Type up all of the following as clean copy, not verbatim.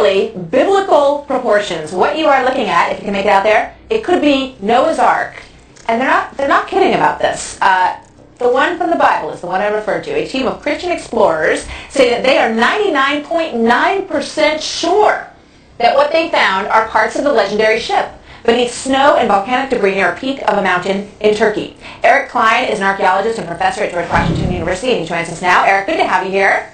literally biblical proportions. What you are looking at, if you can make it out there, it could be Noah's Ark. And they're not kidding about this. The one from the Bible is the one I referred to. A team of Christian explorers say that they are 99.9% sure that what they found are parts of the legendary ship beneath snow and volcanic debris near a peak of a mountain in Turkey. Eric Klein is an archaeologist and professor at George Washington University, and he joins us now. Eric, good to have you here.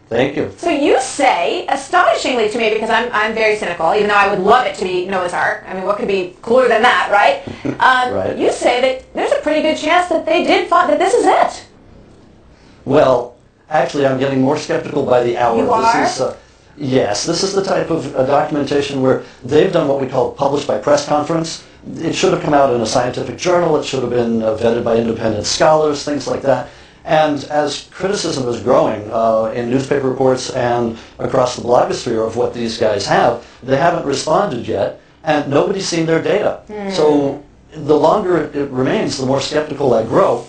Thank you. So you say, astonishingly to me, because I'm very cynical, even though I would love it to be Noah's Ark. I mean, what could be cooler than that, right? Right. You say that there's a pretty good chance that they did find that this is it. Well, actually, I'm getting more skeptical by the hour. You are? Yes, this is the type of documentation where they've done what we call published by press conference. It should have come out in a scientific journal. It should have been vetted by independent scholars, things like that. And as criticism is growing in newspaper reports and across the blogosphere of what these guys have, they haven't responded yet, and nobody's seen their data. So the longer it remains, the more skeptical I grow.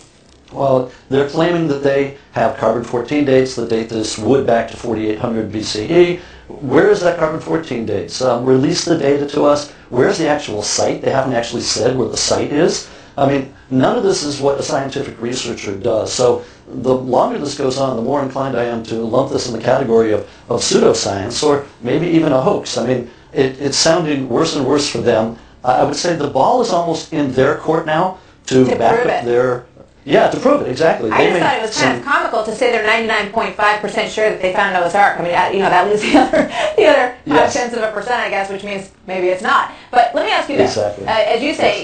Well, they're claiming that they have carbon-14 dates that date this wood back to 4800 BCE. Where is that carbon-14 dates? Release the data to us. Where's the actual site? They haven't actually said where the site is. I mean, none of this is what a scientific researcher does. So the longer this goes on, the more inclined I am to lump this in the category of pseudoscience or maybe even a hoax. I mean, it's sounding worse and worse for them. I would say the ball is almost in their court now to back up their... Yeah, to prove it, exactly. I just thought it was kind of comical to say they're 99.5% sure that they found Noah's Ark. I mean, that leaves the other Yes. 0.5%, I guess, which means maybe it's not. But let me ask you this. Exactly. As you say,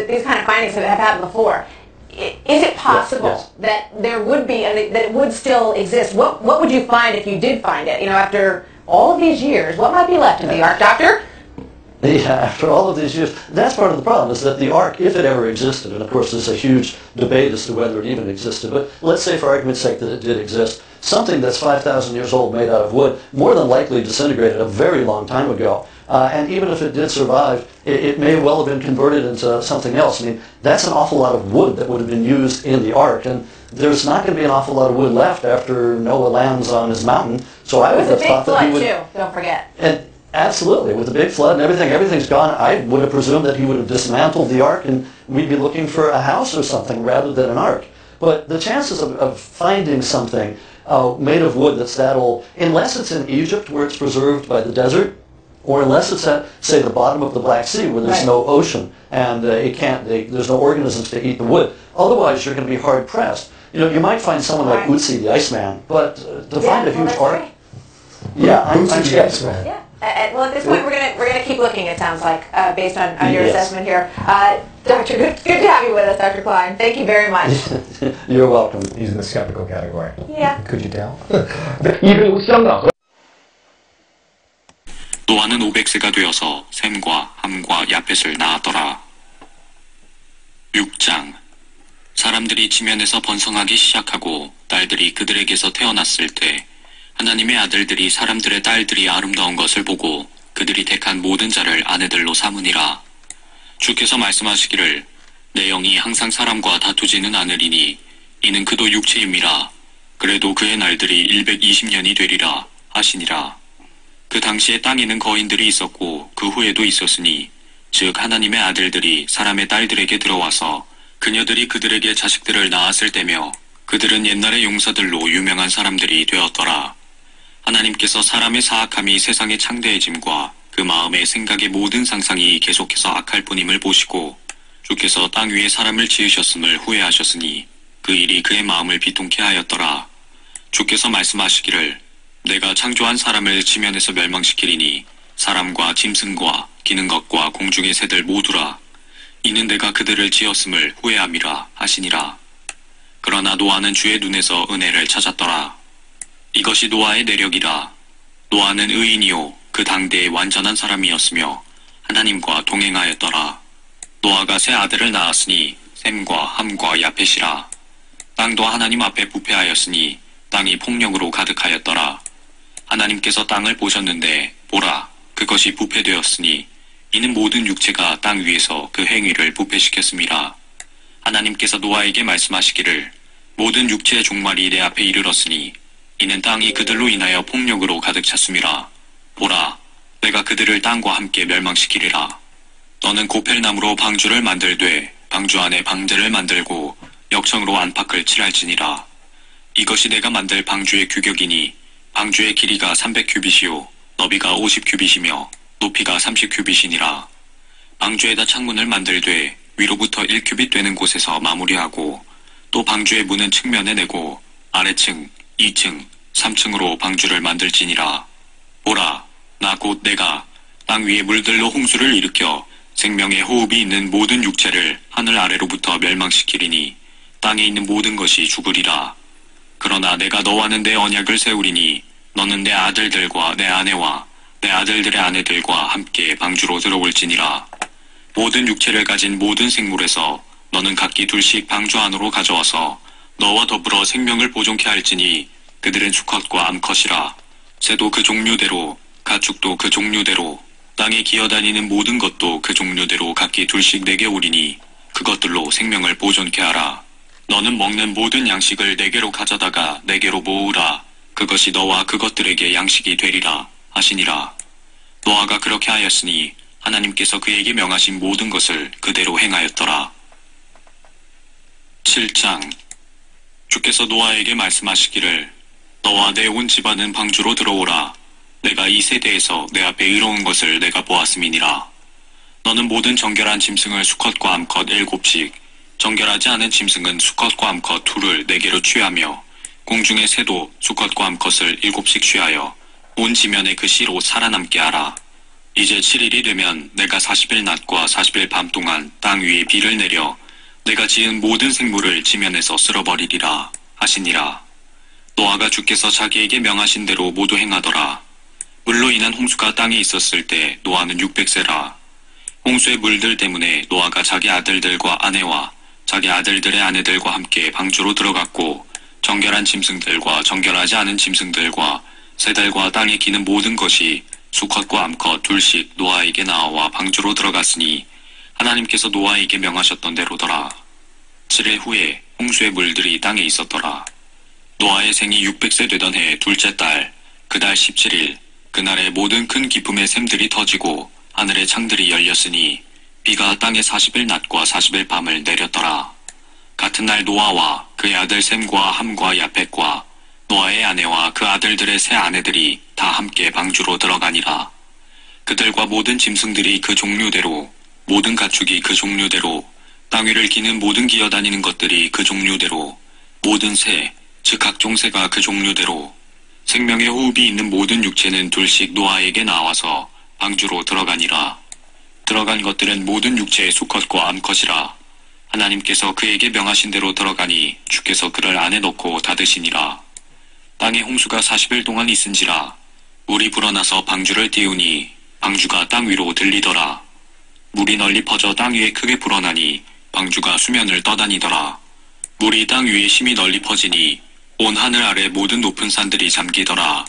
these kind of findings have happened before. Is it possible Yes. that there would be, that it would still exist? What would you find if you did find it? After all of these years, what might be left of the Ark, Doctor? Yeah, after all of these years, that's part of the problem, is that the Ark, if it ever existed, and of course there's a huge debate as to whether it even existed, but let's say for argument's sake that it did exist, something that's 5,000 years old made out of wood more than likely disintegrated a very long time ago. And even if it did survive, it may well have been converted into something else. I mean, that's an awful lot of wood that would have been used in the Ark, and there's not going to be an awful lot of wood left after Noah lands on his mountain. So I would have thought that he would... It was a big flood, too, don't forget. And absolutely, with the big flood and everything's gone. I would have presumed that he would have dismantled the Ark and we'd be looking for a house or something rather than an Ark. But the chances of finding something made of wood that's that old, unless it's in Egypt where it's preserved by the desert, or unless it's at, say, the bottom of the Black Sea where there's no ocean and there's no organisms to eat the wood. Otherwise, you're going to be hard pressed. You might find someone like Ötzi the Iceman, but to find a huge Ark, I'm skeptical. Yeah. Well, at this point, we're gonna keep looking. It sounds like, based on your assessment here, Doctor. Good to have you with us, Dr. Klein. Thank you very much. You're welcome. He's in the skeptical category. Yeah. Could you tell? 노아는 500세가 되어서 셈과 함과 야펫을 낳았더라. 6장. 사람들이 지면에서 번성하기 시작하고 딸들이 그들에게서 태어났을 때 하나님의 아들들이 사람들의 딸들이 아름다운 것을 보고 그들이 택한 모든 자를 아내들로 삼으니라. 주께서 말씀하시기를 내 영이 항상 사람과 다투지는 않으리니 이는 그도 육체임이라. 그래도 그의 날들이 120년이 되리라 하시니라. 그 당시에 땅에는 거인들이 있었고 그 후에도 있었으니 즉 하나님의 아들들이 사람의 딸들에게 들어와서 그녀들이 그들에게 자식들을 낳았을 때며 그들은 옛날의 용사들로 유명한 사람들이 되었더라. 하나님께서 사람의 사악함이 세상의 창대해짐과 그 마음의 생각의 모든 상상이 계속해서 악할 뿐임을 보시고 주께서 땅 위에 사람을 지으셨음을 후회하셨으니 그 일이 그의 마음을 비통케 하였더라. 주께서 말씀하시기를 내가 창조한 사람을 지면에서 멸망시키리니 사람과 짐승과 기는 것과 공중의 새들 모두라. 이는 내가 그들을 지었음을 후회함이라 하시니라. 그러나 노아는 주의 눈에서 은혜를 찾았더라. 이것이 노아의 내력이라. 노아는 의인이요 그 당대의 완전한 사람이었으며 하나님과 동행하였더라. 노아가 세 아들을 낳았으니 셈과 함과 야펫이라. 땅도 하나님 앞에 부패하였으니 땅이 폭력으로 가득하였더라. 하나님께서 땅을 보셨는데 보라 그것이 부패되었으니 이는 모든 육체가 땅 위에서 그 행위를 부패시켰음이라. 하나님께서 노아에게 말씀하시기를 모든 육체의 종말이 내 앞에 이르렀으니 이는 땅이 그들로 인하여 폭력으로 가득 찼음이라. 보라 내가 그들을 땅과 함께 멸망시키리라. 너는 고펠나무로 방주를 만들되 방주 안에 방대를 만들고 역청으로 안팎을 칠할지니라. 이것이 내가 만들 방주의 규격이니 방주의 길이가 300규빗이요 너비가 50규빗이며 높이가 30규빗이니라. 방주에다 창문을 만들되 위로부터 1규빗 되는 곳에서 마무리하고 또 방주의 문은 측면에 내고 아래층, 2층, 3층으로 방주를 만들지니라. 보라, 나 곧 내가 땅 위의 물들로 홍수를 일으켜 생명의 호흡이 있는 모든 육체를 하늘 아래로부터 멸망시키리니 땅에 있는 모든 것이 죽으리라. 그러나 내가 너와는 내 언약을 세우리니 너는 내 아들들과 내 아내와 내 아들들의 아내들과 함께 방주로 들어올지니라. 모든 육체를 가진 모든 생물에서 너는 각기 둘씩 방주 안으로 가져와서 너와 더불어 생명을 보존케 할지니 그들은 수컷과 암컷이라. 새도 그 종류대로 가축도 그 종류대로 땅에 기어다니는 모든 것도 그 종류대로 각기 둘씩 내게 오리니 그것들로 생명을 보존케 하라. 너는 먹는 모든 양식을 내게로 가져다가 내게로 모으라. 그것이 너와 그것들에게 양식이 되리라 하시니라. 노아가 그렇게 하였으니 하나님께서 그에게 명하신 모든 것을 그대로 행하였더라. 7장. 주께서 노아에게 말씀하시기를 너와 내 온 집안은 방주로 들어오라. 내가 이 세대에서 내 앞에 이로운 것을 내가 보았음이니라. 너는 모든 정결한 짐승을 수컷과 암컷 7씩 정결하지 않은 짐승은 수컷과 암컷 2를 내게로 취하며 공중의 새도 수컷과 암컷을 7씩 취하여 온 지면에 그 씨로 살아남게 하라. 이제 7일이 되면 내가 40일 낮과 40일 밤 동안 땅 위에 비를 내려 내가 지은 모든 생물을 지면에서 쓸어버리리라 하시니라. 노아가 주께서 자기에게 명하신 대로 모두 행하더라. 물로 인한 홍수가 땅에 있었을 때 노아는 600세라. 홍수의 물들 때문에 노아가 자기 아들들과 아내와 자기 아들들의 아내들과 함께 방주로 들어갔고 정결한 짐승들과 정결하지 않은 짐승들과 새들과 땅에 기는 모든 것이 수컷과 암컷 2씩 노아에게 나와 방주로 들어갔으니 하나님께서 노아에게 명하셨던 대로더라. 7일 후에 홍수의 물들이 땅에 있었더라. 노아의 생이 600세 되던 해 둘째 달 그 달 17일 그날에 모든 큰 기쁨의 샘들이 터지고 하늘의 창들이 열렸으니 비가 땅에 40일 낮과 40일 밤을 내렸더라. 같은 날 노아와 그의 아들 셈과 함과 야펫과 노아의 아내와 그 아들들의 세 아내들이 다 함께 방주로 들어가니라. 그들과 모든 짐승들이 그 종류대로 모든 가축이 그 종류대로 땅 위를 기는 모든 기어다니는 것들이 그 종류대로 모든 새 즉 각종 새가 그 종류대로 생명의 호흡이 있는 모든 육체는 둘씩 노아에게 나와서 방주로 들어가니라. 들어간 것들은 모든 육체의 수컷과 암컷이라. 하나님께서 그에게 명하신 대로 들어가니 주께서 그를 안에 넣고 닫으시니라. 땅에 홍수가 40일 동안 있은지라. 물이 불어나서 방주를 띄우니 방주가 땅 위로 들리더라. 물이 널리 퍼져 땅 위에 크게 불어나니 방주가 수면을 떠다니더라. 물이 땅 위에 심히 널리 퍼지니 온 하늘 아래 모든 높은 산들이 잠기더라.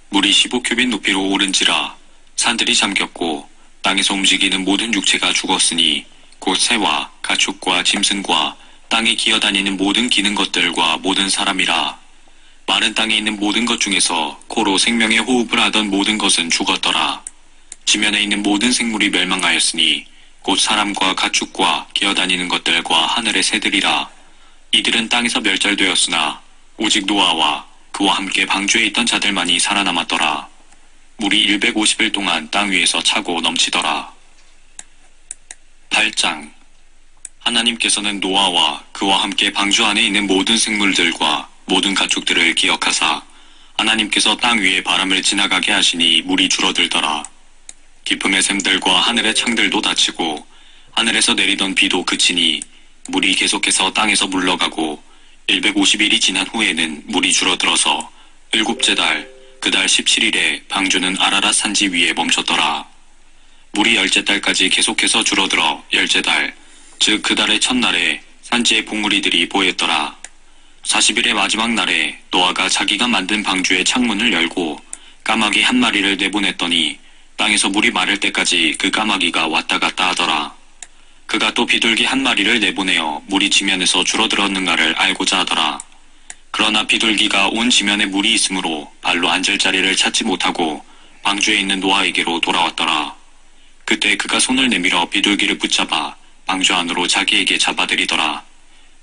물이 15규빗 높이로 오른지라. 산들이 잠겼고 땅에서 움직이는 모든 육체가 죽었으니 곧 새와 가축과 짐승과 땅에 기어다니는 모든 기는 것들과 모든 사람이라. 마른 땅에 있는 모든 것 중에서 코로 생명의 호흡을 하던 모든 것은 죽었더라. 지면에 있는 모든 생물이 멸망하였으니 곧 사람과 가축과 기어다니는 것들과 하늘의 새들이라. 이들은 땅에서 멸절되었으나 오직 노아와 그와 함께 방주에 있던 자들만이 살아남았더라. 물이 150일 동안 땅 위에서 차고 넘치더라. 8장. 하나님께서는 노아와 그와 함께 방주 안에 있는 모든 생물들과 모든 가축들을 기억하사 하나님께서 땅 위에 바람을 지나가게 하시니 물이 줄어들더라. 깊음의 샘들과 하늘의 창들도 닫히고 하늘에서 내리던 비도 그치니 물이 계속해서 땅에서 물러가고 150일이 지난 후에는 물이 줄어들어서 7째 달 그 달 17일에 방주는 아라랏 산지 위에 멈췄더라. 물이 10째 달까지 계속해서 줄어들어 10째 달 즉 그 달의 첫날에 산지의 봉우리들이 보였더라. 40일의 마지막 날에 노아가 자기가 만든 방주의 창문을 열고 까마귀 한 마리를 내보냈더니 땅에서 물이 마를 때까지 그 까마귀가 왔다 갔다 하더라. 그가 또 비둘기 한 마리를 내보내어 물이 지면에서 줄어들었는가를 알고자 하더라. 그러나 비둘기가 온 지면에 물이 있으므로 발로 앉을 자리를 찾지 못하고 방주에 있는 노아에게로 돌아왔더라. 그때 그가 손을 내밀어 비둘기를 붙잡아 방주 안으로 자기에게 잡아들이더라.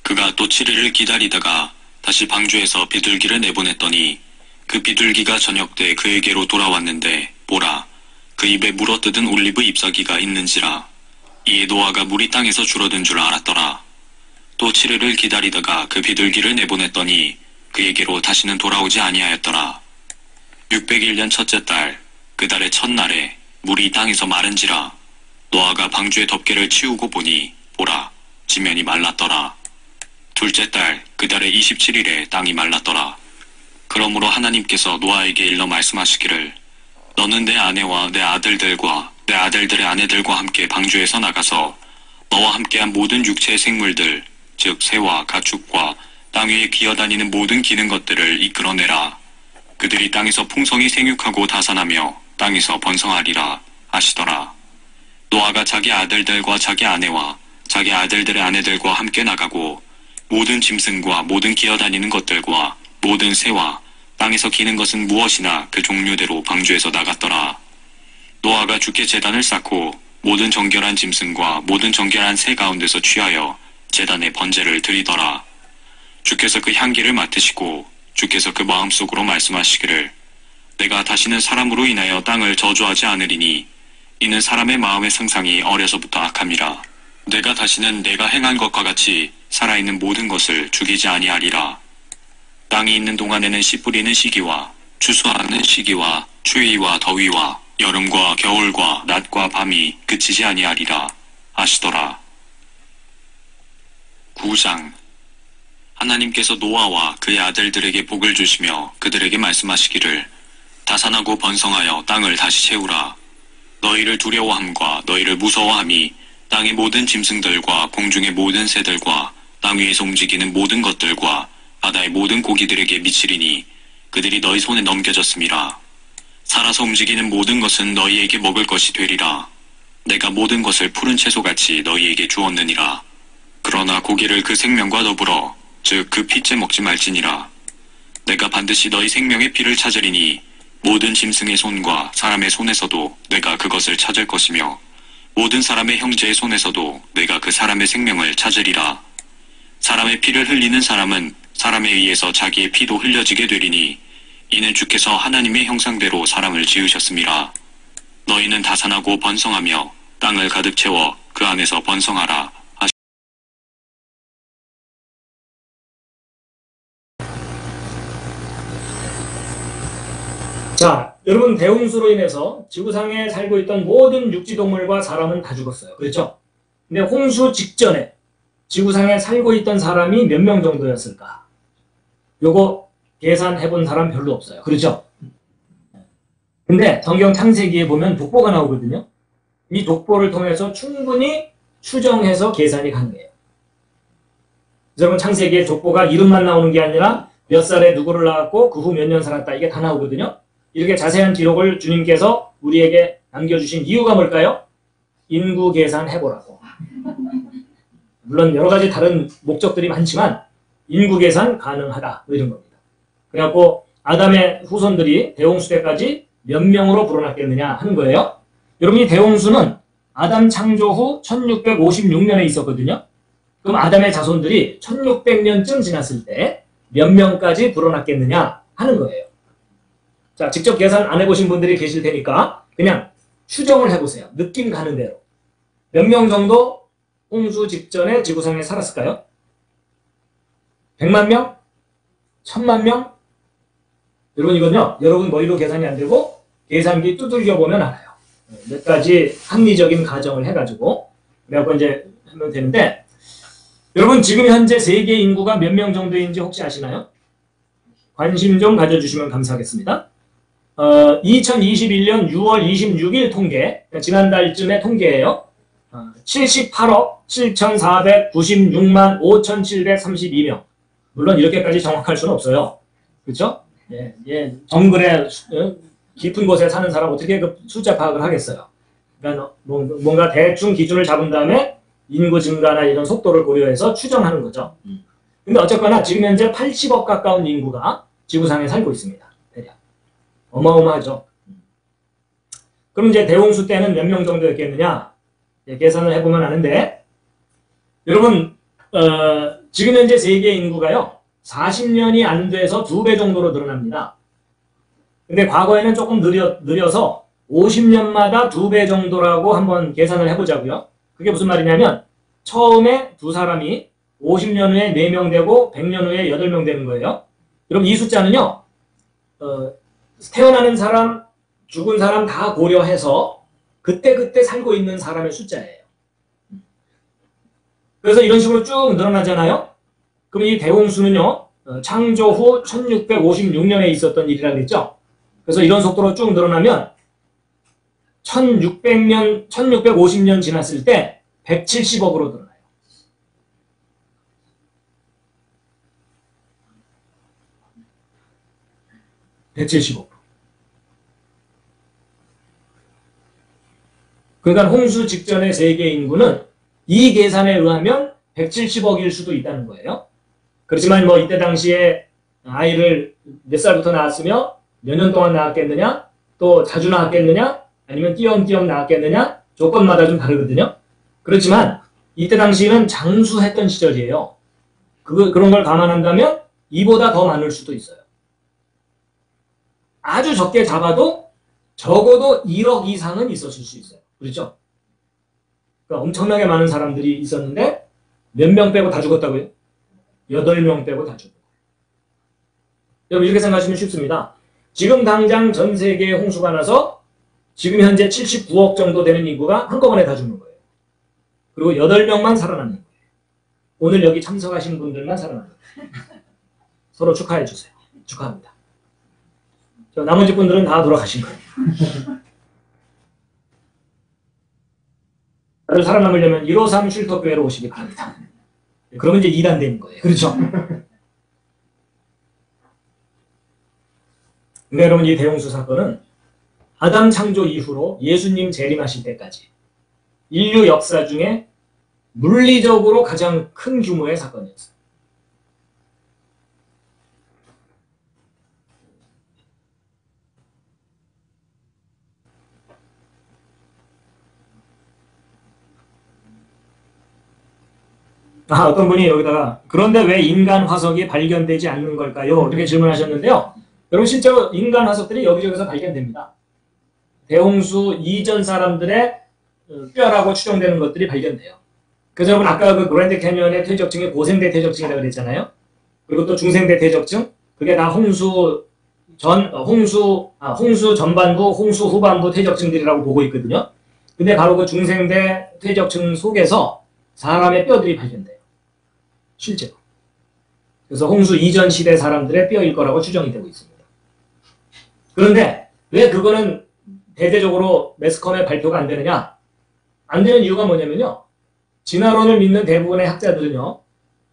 그가 또 7일을 기다리다가 다시 방주에서 비둘기를 내보냈더니 그 비둘기가 저녁 때 그에게로 돌아왔는데 보라, 그 입에 물어뜯은 올리브 잎사귀가 있는지라. 이에 노아가 물이 땅에서 줄어든 줄 알았더라. 또 7일을 기다리다가 그 비둘기를 내보냈더니 그에게로 다시는 돌아오지 아니하였더라. 601년 첫째 달, 그 달의 첫날에 물이 땅에서 마른지라. 노아가 방주의 덮개를 치우고 보니 보라, 지면이 말랐더라. 둘째 달, 그 달의 27일에 땅이 말랐더라. 그러므로 하나님께서 노아에게 일러 말씀하시기를 너는 내 아내와 내 아들들과 내 아들들의 아내들과 함께 방주에서 나가서 너와 함께한 모든 육체의 생물들, 즉 새와 가축과 땅 위에 기어다니는 모든 기는 것들을 이끌어내라. 그들이 땅에서 풍성히 생육하고 다산하며 땅에서 번성하리라 하시더라. 노아가 자기 아들들과 자기 아내와 자기 아들들의 아내들과 함께 나가고 모든 짐승과 모든 기어다니는 것들과 모든 새와 땅에서 기는 것은 무엇이나 그 종류대로 방주에서 나갔더라. 노아가 주께 제단을 쌓고 모든 정결한 짐승과 모든 정결한 새 가운데서 취하여 제단에 번제를 드리더라. 주께서 그 향기를 맡으시고 주께서 그 마음속으로 말씀하시기를 내가 다시는 사람으로 인하여 땅을 저주하지 않으리니 이는 사람의 마음의 상상이 어려서부터 악함이라. 내가 다시는 내가 행한 것과 같이 살아있는 모든 것을 죽이지 아니하리라. 땅이 있는 동안에는 씨 뿌리는 시기와 추수하는 시기와 추위와 더위와 여름과 겨울과 낮과 밤이 그치지 아니하리라 하시더라. 9장. 하나님께서 노아와 그의 아들들에게 복을 주시며 그들에게 말씀하시기를 다산하고 번성하여 땅을 다시 채우라. 너희를 두려워함과 너희를 무서워함이 땅의 모든 짐승들과 공중의 모든 새들과 땅 위에서 움직이는 모든 것들과 바다의 모든 고기들에게 미치리니 그들이 너희 손에 넘겨졌음이라. 살아서 움직이는 모든 것은 너희에게 먹을 것이 되리라. 내가 모든 것을 푸른 채소같이 너희에게 주었느니라. 그러나 고기를 그 생명과 더불어 즉 그 피째 먹지 말지니라. 내가 반드시 너희 생명의 피를 찾으리니 모든 짐승의 손과 사람의 손에서도 내가 그것을 찾을 것이며 모든 사람의 형제의 손에서도 내가 그 사람의 생명을 찾으리라. 사람의 피를 흘리는 사람은 사람에 의해서 자기의 피도 흘려지게 되리니 이는 주께서 하나님의 형상대로 사람을 지으셨음이라. 너희는 다산하고 번성하며 땅을 가득 채워 그 안에서 번성하라. 자, 여러분 대홍수로 인해서 지구상에 살고 있던 모든 육지동물과 사람은 다 죽었어요. 그렇죠? 근데 홍수 직전에 지구상에 살고 있던 사람이 몇 명 정도였을까? 요거 계산해 본 사람 별로 없어요. 그렇죠? 근데 성경 창세기에 보면 족보가 나오거든요. 이 족보를 통해서 충분히 추정해서 계산이 가능해요. 여러분 창세기에 족보가 이름만 나오는 게 아니라 몇 살에 누구를 낳았고 그 후 몇 년 살았다 이게 다 나오거든요. 이렇게 자세한 기록을 주님께서 우리에게 남겨주신 이유가 뭘까요? 인구 계산해보라고. 물론 여러 가지 다른 목적들이 많지만 인구 계산 가능하다 이런 겁니다. 그래갖고 아담의 후손들이 대홍수 때까지 몇 명으로 불어났겠느냐 하는 거예요. 여러분 이 대홍수는 아담 창조 후 1656년에 있었거든요. 그럼 아담의 자손들이 1600년쯤 지났을 때 몇 명까지 불어났겠느냐 하는 거예요. 자, 직접 계산 안 해보신 분들이 계실 테니까 그냥 추정을 해보세요. 느낌 가는 대로. 몇 명 정도 홍수 직전에 지구상에 살았을까요? 100만 명? 1000만 명? 여러분 이건요. 여러분 머리로 계산이 안 되고 계산기 두들겨 보면 알아요. 몇 가지 합리적인 가정을 해가지고 그래갖고 이제 하면 되는데 여러분 지금 현재 세계 인구가 몇 명 정도인지 혹시 아시나요? 관심 좀 가져주시면 감사하겠습니다. 2021년 6월 26일 통계, 지난달쯤의 통계예요. 78억 7,496만 5,732명. 물론 이렇게까지 정확할 수는 없어요. 그렇죠? 예, 정글에 깊은 곳에 사는 사람 어떻게 그 숫자 파악을 하겠어요? 그러니까 뭔가 대충 기준을 잡은 다음에 인구 증가나 이런 속도를 고려해서 추정하는 거죠. 근데 어쨌거나 지금 현재 80억 가까운 인구가 지구상에 살고 있습니다. 대략. 어마어마하죠. 그럼 이제 대홍수 때는 몇 명 정도였겠느냐? 예, 계산을 해보면 아는데, 여러분, 지금 현재 세계 인구가요, 40년이 안 돼서 2배 정도로 늘어납니다. 근데 과거에는 조금 느려서 50년마다 2배 정도라고 한번 계산을 해보자고요. 그게 무슨 말이냐면, 처음에 두 사람이 50년 후에 4명 되고 100년 후에 8명 되는 거예요. 여러분, 이 숫자는요, 태어나는 사람, 죽은 사람 다 고려해서 그때 살고 있는 사람의 숫자예요. 그래서 이런 식으로 쭉 늘어나잖아요. 그럼 이 대홍수는요, 창조 후 1656년에 있었던 일이라고 했죠. 그래서 이런 속도로 쭉 늘어나면 1650년 지났을 때 170억으로 늘어나요. 170억. 그러니까 홍수 직전의 세계 인구는 이 계산에 의하면 170억일 수도 있다는 거예요. 그렇지만 뭐 이때 당시에 아이를 몇 살부터 낳았으며 몇 년 동안 낳았겠느냐, 또 자주 낳았겠느냐, 아니면 띄엄띄엄 낳았겠느냐, 조건마다 좀 다르거든요. 그렇지만 이때 당시는 장수했던 시절이에요. 그런 걸 감안한다면 이보다 더 많을 수도 있어요. 아주 적게 잡아도 적어도 1억 이상은 있었을 수 있어요. 그렇죠? 그러니까 엄청나게 많은 사람들이 있었는데 몇 명 빼고 다 죽었다고요? 8명 빼고 다 죽었어요. 여러분 이렇게 생각하시면 쉽습니다. 지금 당장 전 세계에 홍수가 나서 지금 현재 79억 정도 되는 인구가 한꺼번에 다 죽는 거예요. 그리고 8명만 살아남는 거예요. 오늘 여기 참석하신 분들만 살아남는 거예요. 서로 축하해 주세요. 축하합니다. 나머지 분들은 다 돌아가신 거예요. 다들 살아남으려면 153 쉴터교회로 오시기 바랍니다. 그러면 이제 2단 되는 거예요. 그렇죠? 근데 여러분 이 대홍수 사건은 아담 창조 이후로 예수님 재림하실 때까지 인류 역사 중에 물리적으로 가장 큰 규모의 사건이었어요. 어떤 분이 여기다가 그런데 왜 인간 화석이 발견되지 않는 걸까요? 이렇게 질문하셨는데요. 여러분 실제로 인간 화석들이 여기저기서 발견됩니다. 대홍수 이전 사람들의 뼈라고 추정되는 것들이 발견돼요. 그래서 여러분 아까 그 그랜드 캐니언의 퇴적층이 고생대 퇴적층이라고 그랬잖아요. 그리고 또 중생대 퇴적층, 그게 다 홍수 전반부, 홍수 후반부 퇴적층들이라고 보고 있거든요. 근데 바로 그 중생대 퇴적층 속에서 사람의 뼈들이 발견돼요. 실제로. 그래서 홍수 이전 시대 사람들의 뼈일 거라고 추정이 되고 있습니다. 그런데 왜 그거는 대대적으로 매스컴에 발표가 안 되느냐? 안 되는 이유가 뭐냐면요. 진화론을 믿는 대부분의 학자들은요.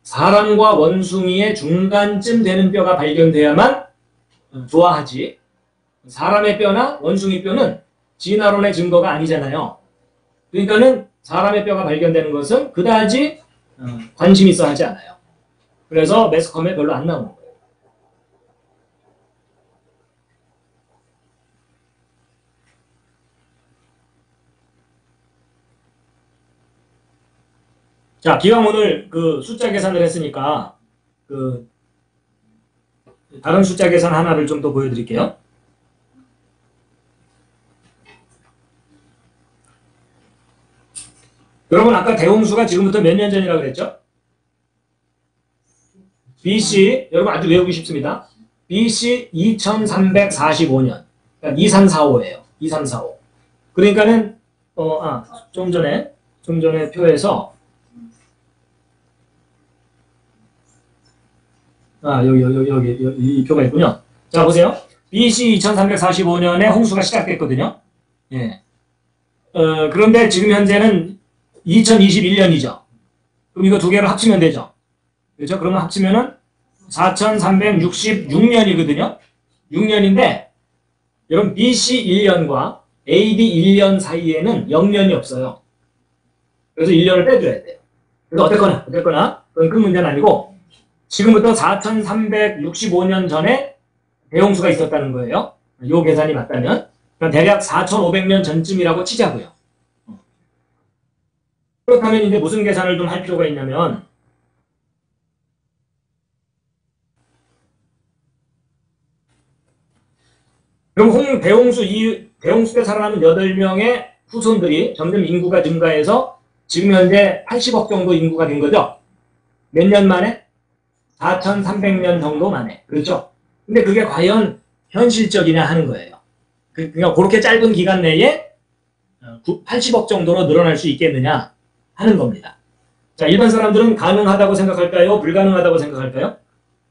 사람과 원숭이의 중간쯤 되는 뼈가 발견돼야만 좋아하지. 사람의 뼈나 원숭이 뼈는 진화론의 증거가 아니잖아요. 그러니까는 사람의 뼈가 발견되는 것은 그다지 관심 있어 하지 않아요. 그래서 매스컴에 별로 안 나오는 거예요. 자, 기왕 오늘 그 숫자 계산을 했으니까 그 다른 숫자 계산 하나를 좀 더 보여드릴게요. 여러분 아까 대홍수가 지금부터 몇 년 전이라고 그랬죠? BC, 여러분 아주 외우기 쉽습니다. BC 2345년. 그러니까 2345예요. 2345. 그러니까는 좀 전에 표에서 여기 이 표가 있군요. 자, 보세요. BC 2345년에 홍수가 시작됐거든요. 예. 그런데 지금 현재는 2021년이죠. 그럼 이거 두 개를 합치면 되죠. 그렇죠? 그러면 합치면은 4366년이거든요. 6년인데, 여러분, BC 1년과 AD 1년 사이에는 0년이 없어요. 그래서 1년을 빼줘야 돼요. 그래서 어쨌거나, 그건 큰 문제는 아니고, 지금부터 4365년 전에 대홍수가 있었다는 거예요. 요 계산이 맞다면. 그러니까 대략 4,500년 전쯤이라고 치자고요. 그렇다면 이제 무슨 계산을 좀 할 필요가 있냐면, 그럼 대홍수 때 살아남은 8명의 후손들이 점점 인구가 증가해서 지금 현재 80억 정도 인구가 된 거죠. 몇 년 만에? 4,300년 정도 만에. 그렇죠? 근데 그게 과연 현실적이냐 하는 거예요. 그러니까 그렇게 짧은 기간 내에 80억 정도로 늘어날 수 있겠느냐 하는 겁니다. 자, 일반 사람들은 가능하다고 생각할까요? 불가능하다고 생각할까요?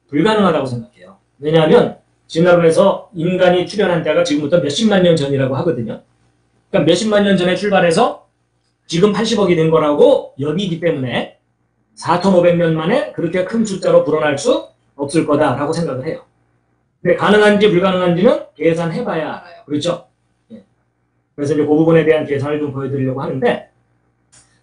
불가능하다고 생각해요. 왜냐하면 진화론에서 인간이 출현한 때가 지금부터 몇십만 년 전이라고 하거든요. 그러니까 몇십만 년 전에 출발해서 지금 80억이 된 거라고 여기기 때문에 4,500년 만에 그렇게 큰 숫자로 불어날 수 없을 거다라고 생각을 해요. 근데 가능한지 불가능한지는 계산해봐야 알아요. 그렇죠? 예. 그래서 이제 그 부분에 대한 계산을 좀 보여드리려고 하는데,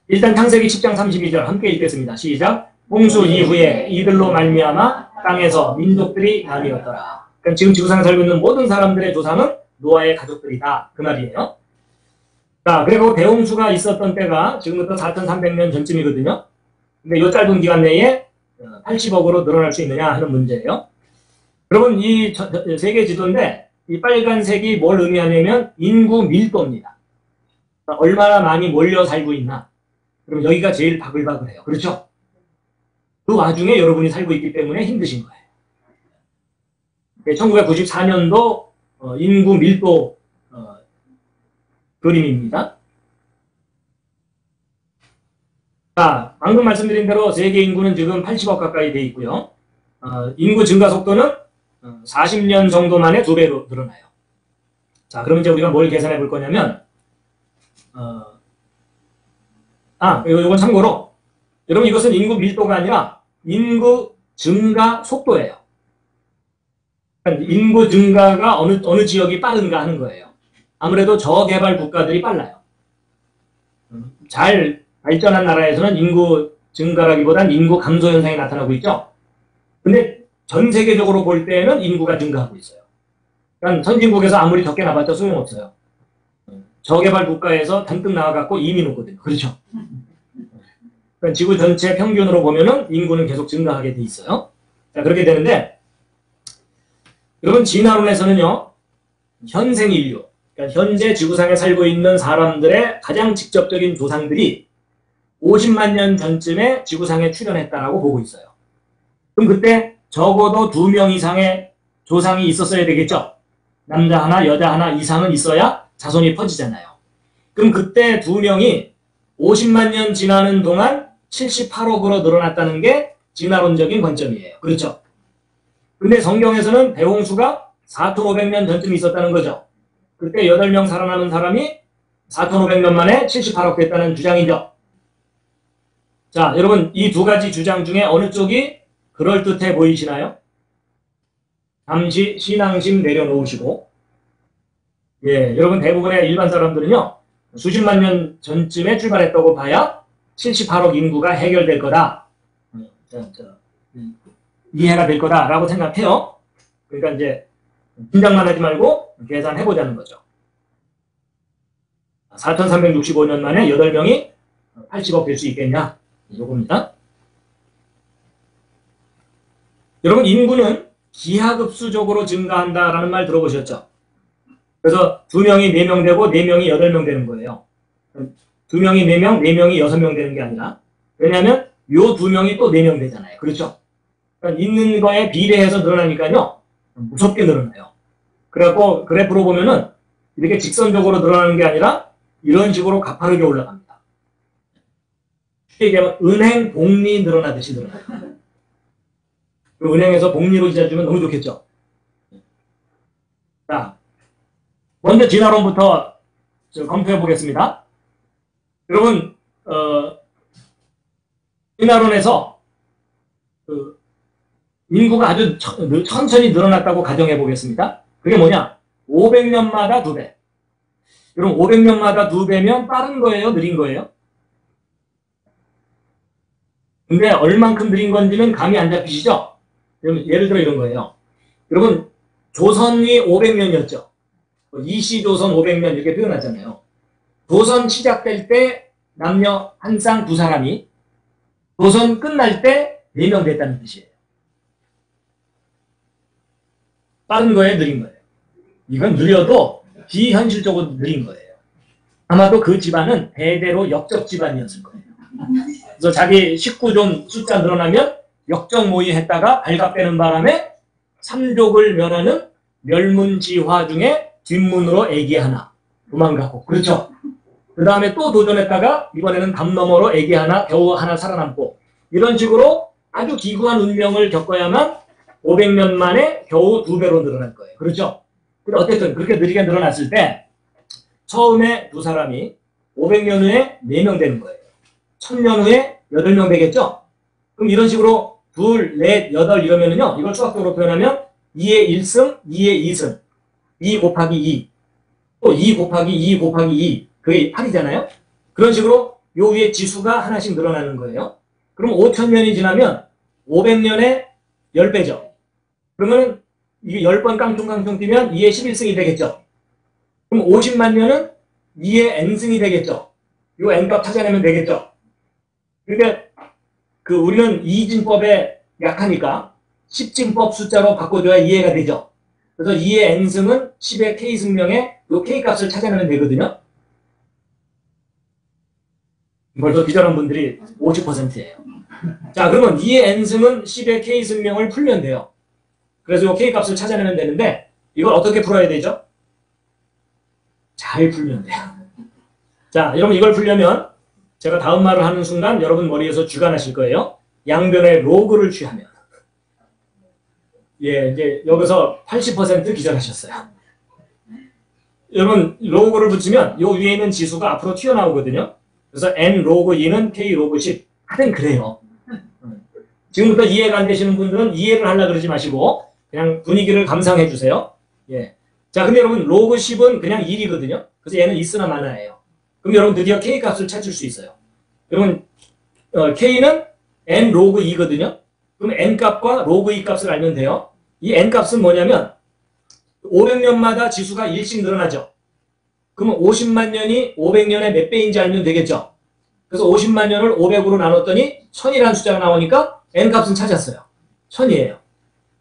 일단 창세기 10장 32절 함께 읽겠습니다. 시작. 홍수 이후에 이들로 말미암아 땅에서 민족들이 나뉘었더라. 그러니까 지금 지구상에 살고 있는 모든 사람들의 조상은 노아의 가족들이다. 그 말이에요. 자, 그리고 대홍수가 있었던 때가 지금부터 4,300년 전쯤이거든요. 근데 이 짧은 기간 내에 80억으로 늘어날 수 있느냐 하는 문제예요. 여러분, 이 세계 지도인데 이 빨간색이 뭘 의미하냐면 인구 밀도입니다. 얼마나 많이 몰려 살고 있나. 그럼 여기가 제일 바글바글해요. 그렇죠? 그 와중에 여러분이 살고 있기 때문에 힘드신 거예요. 1994년도 인구 밀도 그림입니다. 자, 방금 말씀드린 대로 세계 인구는 지금 80억 가까이 돼 있고요. 인구 증가 속도는 40년 정도 만에 2배로 늘어나요. 자, 그럼 이제 우리가 뭘 계산해 볼 거냐면, 이건 참고로, 여러분 이것은 인구 밀도가 아니라 인구 증가 속도예요. 그러니까 인구 증가가 어느 지역이 빠른가 하는 거예요. 아무래도 저개발 국가들이 빨라요. 잘 발전한 나라에서는 인구 증가라기보단 인구 감소 현상이 나타나고 있죠. 근데 전 세계적으로 볼 때는 인구가 증가하고 있어요. 그러니까 선진국에서 아무리 적게 나봤자 소용없어요. 저개발 국가에서 잔뜩 나와갖고 이민 오거든요. 그렇죠? 그러니까 지구 전체 평균으로 보면은 인구는 계속 증가하게 돼 있어요. 자, 그렇게 되는데, 여러분 진화론에서는요, 현생 인류, 그러니까 현재 지구상에 살고 있는 사람들의 가장 직접적인 조상들이 50만 년 전쯤에 지구상에 출현했다라고 보고 있어요. 그럼 그때 적어도 2명 이상의 조상이 있었어야 되겠죠? 남자 하나, 여자 하나 이상은 있어야 자손이 퍼지잖아요. 그럼 그때 2명이 50만 년 지나는 동안 78억으로 늘어났다는 게 진화론적인 관점이에요. 그렇죠? 근데 성경에서는 대홍수가 4,500년 전쯤 있었다는 거죠. 그때 8명 살아남은 사람이 4,500년 만에 78억 됐다는 주장이죠. 자, 여러분 이 두 가지 주장 중에 어느 쪽이 그럴듯해 보이시나요? 잠시 신앙심 내려놓으시고, 예, 여러분 대부분의 일반 사람들은요, 수십만 년 전쯤에 출발했다고 봐야 78억 인구가 해결될 거다. 이해가 될 거다라고 생각해요. 그러니까 이제 긴장만 하지 말고 계산해보자는 거죠. 4,365년 만에 8명이 80억 될 수 있겠냐? 이겁니다. 여러분 인구는 기하급수적으로 증가한다라는 말 들어보셨죠? 그래서 2명이 4명 되고 4명이 8명 되는 거예요. 2명이 4명, 4명이 6명 되는 게 아니라, 왜냐하면 요 2명이 또 4명 되잖아요. 그렇죠? 그러니까 있는 거에 비례해서 늘어나니까요, 무섭게 늘어나요. 그래갖고 그래프로 보면은 이렇게 직선적으로 늘어나는 게 아니라 이런 식으로 가파르게 올라갑니다. 쉽게 얘기하면 은행 복리 늘어나듯이 늘어나요. 은행에서 복리로 이자 주면 너무 좋겠죠? 자, 먼저 진화론부터 검토해 보겠습니다. 여러분, 진화론에서 인구가 아주 천천히 늘어났다고 가정해 보겠습니다. 그게 뭐냐? 500년마다 2배. 여러분 500년마다 2배면 빠른 거예요? 느린 거예요? 근데 얼만큼 느린 건지는 감이 안 잡히시죠? 예를 들어 이런 거예요. 여러분 조선이 500년이었죠. 이시조선 500년 이렇게 표현하잖아요. 조선 시작될 때 남녀 한 쌍 두 사람이 조선 끝날 때 4명 됐다는 뜻이에요. 빠른 거예요, 느린 거예요? 이건 느려도 비현실적으로 느린 거예요. 아마도 그 집안은 대대로 역적 집안이었을 거예요. 그래서 자기 식구 좀 숫자 늘어나면 역적 모의했다가 발각되는 바람에 삼족을 멸하는 멸문지화 중에 뒷문으로 애기 하나 도망가고, 그렇죠? 그 다음에 또 도전했다가 이번에는 담 너머로 애기 하나 겨우 하나 살아남고, 이런 식으로 아주 기구한 운명을 겪어야만 500년 만에 겨우 2배로 늘어날 거예요. 그렇죠? 근데 어쨌든 그렇게 느리게 늘어났을 때 처음에 두 사람이 500년 후에 4명 되는 거예요. 1000년 후에 8명 되겠죠? 그럼 이런 식으로 2, 4, 8 이러면은요, 이걸 수학적으로 표현하면 2의 1승, 2의 2승, 2 곱하기 2, 또 2 곱하기 2 곱하기 2, 그게 8이잖아요? 그런 식으로 요 위에 지수가 하나씩 늘어나는 거예요. 그럼 5000년이 지나면 500년에 10배죠. 그러면 이게 10번 깡충깡충 뛰면 2의 11승이 되겠죠. 그럼 50만 년은 2의 n승이 되겠죠. 요 n값 찾아내면 되겠죠. 그러니까 우리는 이진법에 약하니까 10진법 숫자로 바꿔줘야 이해가 되죠. 그래서 2의 n승은 10의 k승명에 요 k값을 찾아내면 되거든요. 벌써 비전한 분들이 50%예요. 자, 그러면 2의 n승은 10의 k승명을 풀면 돼요. 그래서 요 k값을 찾아내면 되는데, 이걸 어떻게 풀어야 되죠? 잘 풀면 돼요. 자, 여러분 이걸 풀려면 제가 다음 말을 하는 순간 여러분 머리에서 쥐가 나실 거예요. 양변의 로그를 취하면. 예, 이제 여기서 80% 기절하셨어요. 여러분 로그를 붙이면 요 위에 있는 지수가 앞으로 튀어나오거든요. 그래서 n 로그 2는 k 로그 10. 하여튼 그래요. 지금부터 이해가 안 되시는 분들은 이해를 하려고 그러지 마시고 그냥 분위기를 감상해 주세요. 예. 자, 근데 여러분 로그 10은 그냥 1이거든요. 그래서 얘는 있으나 마나예요. 그럼 여러분 드디어 k 값을 찾을 수 있어요. 여러분 k는 n 로그 2거든요. 그럼 n 값과 로그 2 값을 알면 돼요. 이 n 값은 뭐냐면 500년마다 지수가 1씩 늘어나죠. 그러면 50만 년이 500년의 몇 배인지 알면 되겠죠. 그래서 50만 년을 500으로 나눴더니 1000이라는 숫자가 나오니까 n 값은 찾았어요. 1000이에요.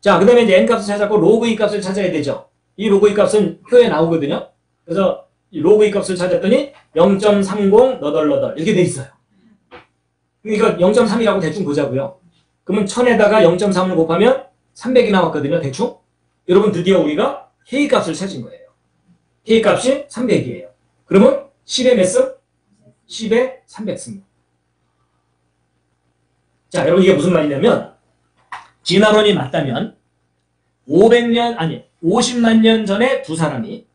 자, 그 다음에 이제 n 값을 찾았고 로그 2 값을 찾아야 되죠. 이 로그 2 값은 표에 나오거든요. 그래서 이 로그 2 값을 찾았더니 0.30 너덜너덜 이렇게 돼 있어요. 그러니까 0.3이라고 대충 보자고요. 그러면 1000에다가 0.3을 곱하면 300이 나왔거든요. 대충. 여러분 드디어 우리가 k 값을 찾은 거예요. k 값이 300이에요. 그러면 10의 몇 승? 10의 300승. 자, 여러분 이게 무슨 말이냐면 진화론이 맞다면 50만 년 전에 두 사람이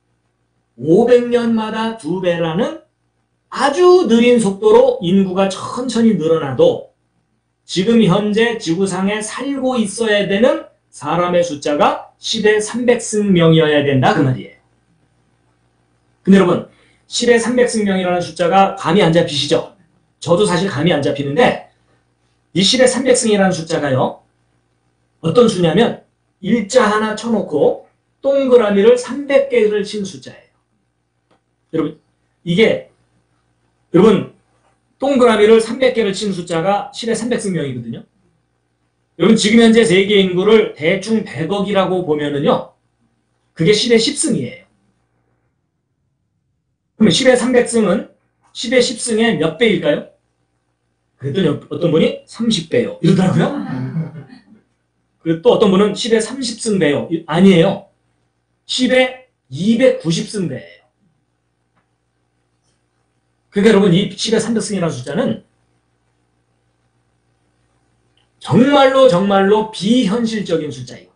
500년마다 2배라는 아주 느린 속도로 인구가 천천히 늘어나도 지금 현재 지구상에 살고 있어야 되는 사람의 숫자가 10의 300승명이어야 된다 그 말이에요. 근데 여러분 10의 300승명이라는 숫자가 감이 안 잡히시죠? 저도 사실 감이 안 잡히는데 이 10의 300승이라는 숫자가요. 어떤 수냐면 일자 하나 쳐놓고 동그라미를 300개를 친 숫자예요. 여러분 이게 여러분 동그라미를 300개를 친 숫자가 10의 300승명이거든요. 여러분 지금 현재 세계 인구를 대충 100억이라고 보면은요. 그게 10의 10승이에요. 그러면 10의 300승은 10의 10승의 몇 배일까요? 그랬더니 어떤 분이 30배요. 이러더라고요. 그리고 또 어떤 분은 10의 30승 배요. 아니에요. 10의 290승 배예요. 그러니까 여러분 이 10의 300승이라는 숫자는 정말로 비현실적인 숫자예요.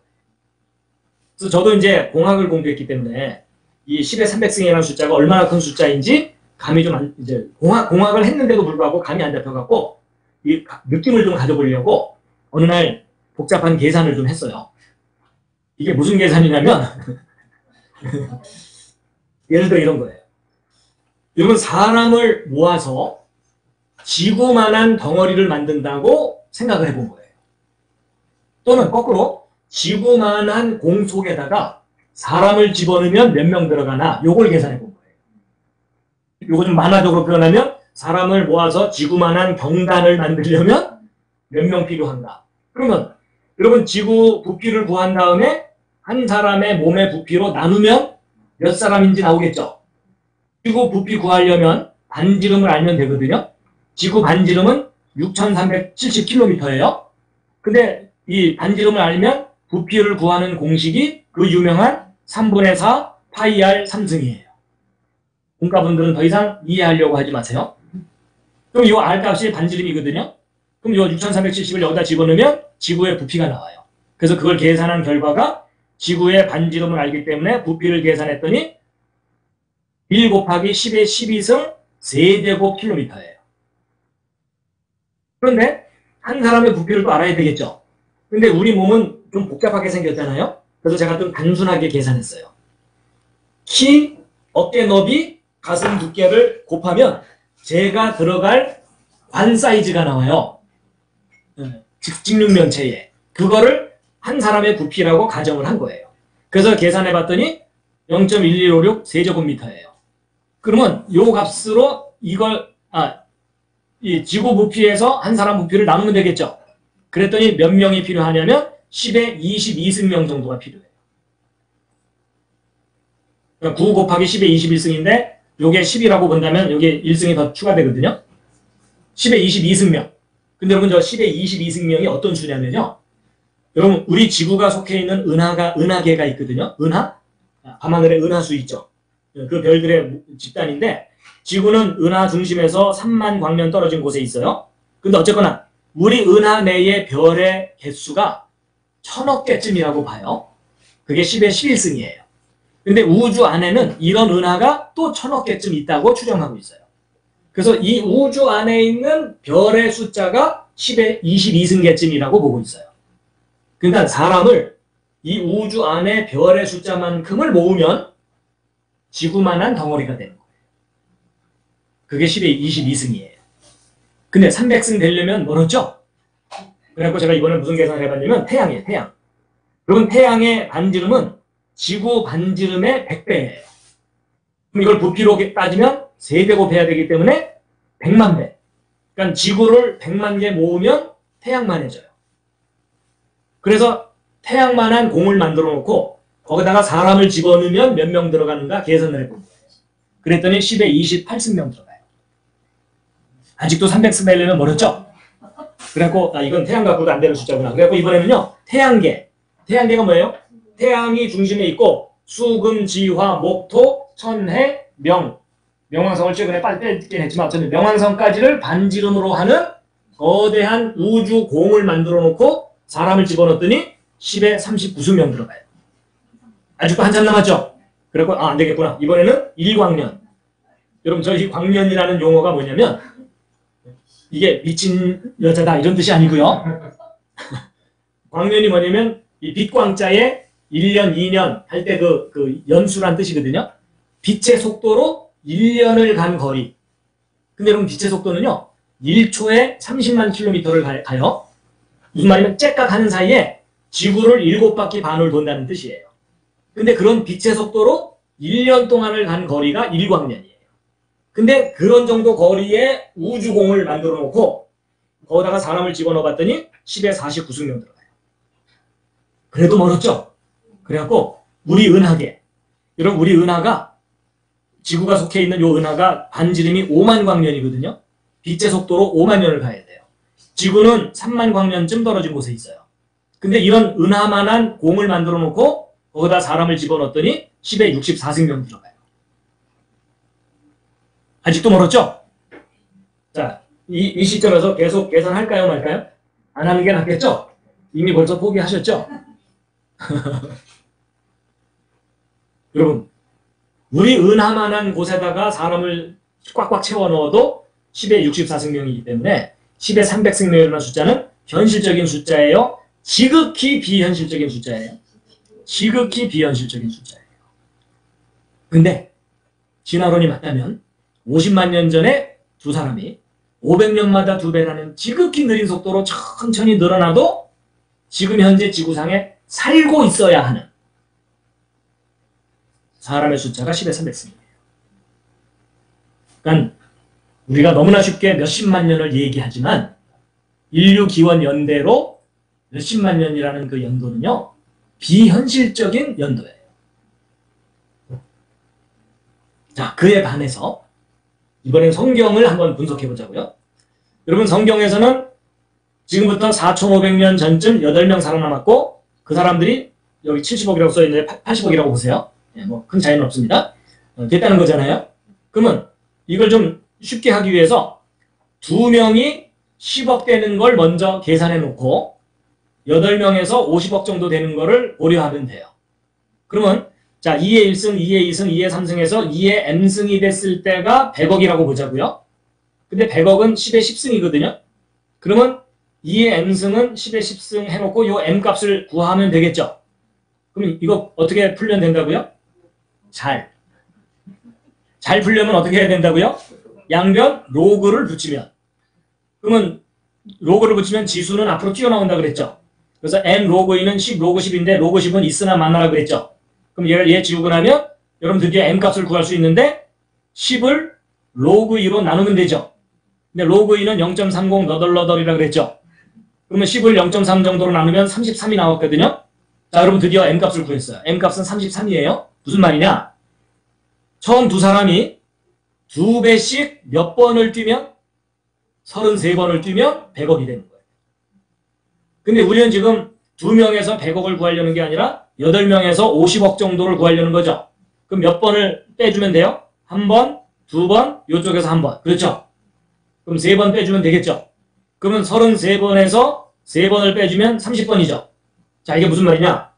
그래서 저도 이제 공학을 공부했기 때문에 이 10의 300승이라는 숫자가 얼마나 큰 숫자인지 감이 좀 이제 공학을 했는데도 불구하고 감이 안 잡혀갖고 이 느낌을 좀 가져보려고 어느 날 복잡한 계산을 좀 했어요. 이게 무슨 계산이냐면 예를 들어 이런 거예요. 여러분 사람을 모아서 지구만한 덩어리를 만든다고 생각을 해본 거예요. 또는 거꾸로 지구만한 공 속에다가 사람을 집어넣으면 몇 명 들어가나 요걸 계산해 본 거예요. 요거 좀 만화적으로 표현하면 사람을 모아서 지구만한 경단을 만들려면 몇 명 필요한가. 그러면 여러분 지구 부피를 구한 다음에 한 사람의 몸의 부피로 나누면 몇 사람인지 나오겠죠. 지구 부피 구하려면 반지름을 알면 되거든요. 지구 반지름은 6,370km예요. 근데 이 반지름을 알면 부피를 구하는 공식이 그 유명한 3분의 4 파이 r 3승이에요. 공과분들은 더 이상 이해하려고 하지 마세요. 그럼 이 r 값이 반지름이거든요. 그럼 이 6,370을 여기다 집어넣으면 지구의 부피가 나와요. 그래서 그걸 계산한 결과가 지구의 반지름을 알기 때문에 부피를 계산했더니 1 곱하기 10의 12승 세제곱킬로미터예요. 그런데 한 사람의 부피를 또 알아야 되겠죠. 근데 우리 몸은 좀 복잡하게 생겼잖아요. 그래서 제가 좀 단순하게 계산했어요. 키, 어깨 너비, 가슴 두께를 곱하면 제가 들어갈 관 사이즈가 나와요. 직육면체에. 그거를 한 사람의 부피라고 가정을 한 거예요. 그래서 계산해 봤더니 0.1156 세제곱미터예요. 그러면 요 값으로 이걸 이 지구 부피에서 한 사람 부피를 나누면 되겠죠. 그랬더니 몇 명이 필요하냐면 10의 22승명 정도가 필요해요. 그러니까 9 곱하기 10의 21승인데 요게 10이라고 본다면 요게 1승이 더 추가되거든요. 10의 22승명. 근데 여러분 저 10의 22승명이 어떤 수냐면요. 여러분 우리 지구가 속해 있는 은하계가 있거든요. 은하? 밤하늘에 은하수 있죠. 그 별들의 집단인데 지구는 은하 중심에서 3만 광년 떨어진 곳에 있어요. 근데 어쨌거나 우리 은하 내의 별의 개수가 1000억 개쯤이라고 봐요. 그게 10의 11승이에요. 근데 우주 안에는 이런 은하가 또 1000억 개쯤 있다고 추정하고 있어요. 그래서 이 우주 안에 있는 별의 숫자가 10의 22승계쯤이라고 보고 있어요. 그러니까 사람을 이 우주 안에 별의 숫자만큼을 모으면 지구만한 덩어리가 되는 거예요. 그게 10의 22승이에요. 근데 300승 되려면 멀었죠? 그래갖고 제가 이번에 무슨 계산을 해봤냐면 태양이에요. 태양. 그럼 태양의 반지름은 지구 반지름의 100배예요. 그럼 이걸 부피로 따지면 3배 곱해야 되기 때문에 100만 배. 그러니까 지구를 100만 개 모으면 태양만해져요. 그래서 태양만한 공을 만들어 놓고 거기다가 사람을 집어넣으면 몇 명 들어가는가 계산을 해본 거예요. 그랬더니 10의 28승명 들어가요. 아직도 300승 되려면 멀었죠? 그래갖고 이건 태양 갖고도 안 되는 숫자구나. 그래갖고 이번에는요. 태양계가 뭐예요? 태양이 중심에 있고 수, 금, 지, 화, 목, 토, 천, 해, 명. 명왕성을 최근에 빨리 뺐긴 했지만 어쨌든 명왕성까지를 반지름으로 하는 거대한 우주 공을 만들어 놓고 사람을 집어넣었더니 10의 39승명 들어가요. 아직도 한참 남았죠? 그래갖고 안 되겠구나. 이번에는 1광년. 여러분 저희 광년이라는 용어가 뭐냐면 이게 미친 여자다 이런 뜻이 아니고요. 광년이 뭐냐면 이 빛광자에 1년, 2년 할 때 그 연수란 뜻이거든요. 빛의 속도로 1년을 간 거리. 근데 여러분 빛의 속도는요. 1초에 30만 킬로미터를 가요. 무슨 말이면 째깍 하는 사이에 지구를 7바퀴 반을 돈다는 뜻이에요. 근데 그런 빛의 속도로 1년 동안을 간 거리가 1광년이에요. 근데 그런 정도 거리에 우주공을 만들어 놓고 거기다가 사람을 집어넣어 봤더니 10의 49승명 들어가요. 그래도 멀었죠? 그래갖고 우리 은하계, 여러분 우리 은하가 지구가 속해 있는 요 은하가 반지름이 5만 광년이거든요. 빛의 속도로 5만 년을 가야 돼요. 지구는 3만 광년쯤 떨어진 곳에 있어요. 근데 이런 은하만한 공을 만들어 놓고 거기다 사람을 집어넣었더니 10의 64승명 들어가요. 아직도 멀었죠? 자, 이 시점에서 계속 계산할까요, 말까요? 안 하는 게 낫겠죠? 이미 벌써 포기하셨죠? 여러분, 우리 은하만한 곳에다가 사람을 꽉꽉 채워 넣어도 10의 64승명이기 때문에 10의 300승명이라는 숫자는 현실적인 숫자예요. 지극히 비현실적인 숫자예요. 지극히 비현실적인 숫자예요. 근데 진화론이 맞다면 50만 년 전에 두 사람이 500년마다 2배라는 지극히 느린 속도로 천천히 늘어나도 지금 현재 지구상에 살고 있어야 하는 사람의 숫자가 10의 300승이에요. 그러니까 우리가 너무나 쉽게 몇십만 년을 얘기하지만 인류 기원 연대로 몇십만 년이라는 그 연도는요, 비현실적인 연도예요. 자, 그에 반해서 이번엔 성경을 한번 분석해 보자고요. 여러분, 성경에서는 지금부터 4,500년 전쯤 8명 살아남았고, 그 사람들이 여기 70억이라고 써있는데 80억이라고 보세요. 네, 뭐 큰 차이는 없습니다. 됐다는 거잖아요. 그러면 이걸 좀 쉽게 하기 위해서 2명이 10억 되는 걸 먼저 계산해 놓고 8명에서 50억 정도 되는 거를 고려하면 돼요. 그러면 자, 2의 1승, 2의 2승, 2의 3승에서 2의 m승이 됐을 때가 100억이라고 보자고요. 근데 100억은 10의 10승이거든요. 그러면 2의 m승은 10의 10승 해놓고 요 m값을 구하면 되겠죠. 그럼 이거 어떻게 풀면 된다고요? 잘 풀려면 어떻게 해야 된다고요? 양변 로그를 붙이면. 그러면 로그를 붙이면 지수는 앞으로 튀어나온다 그랬죠. 그래서 n 로그 2는 10 로그 10인데 로그 10은 있으나 마나라 그랬죠. 그럼 얘 지우고 나면 여러분 드디어 m값을 구할 수 있는데 10을 로그 2로 나누면 되죠. 근데 로그 2는 0.30 너덜너덜이라 그랬죠. 그러면 10을 0.3 정도로 나누면 33이 나왔거든요. 자, 여러분 드디어 m값을 구했어요. m값은 33이에요. 무슨 말이냐? 처음 두 사람이 2배씩 몇 번을 뛰면 33번을 뛰면 100억이 되는 거예요. 근데 우리는 지금 2명에서 100억을 구하려는 게 아니라 8명에서 50억 정도를 구하려는 거죠. 그럼 몇 번을 빼주면 돼요? 1번, 2번, 이쪽에서 1번. 그렇죠? 그럼 3번 빼주면 되겠죠? 그러면 33번에서 3번을 빼주면 30번이죠. 자, 이게 무슨 말이냐?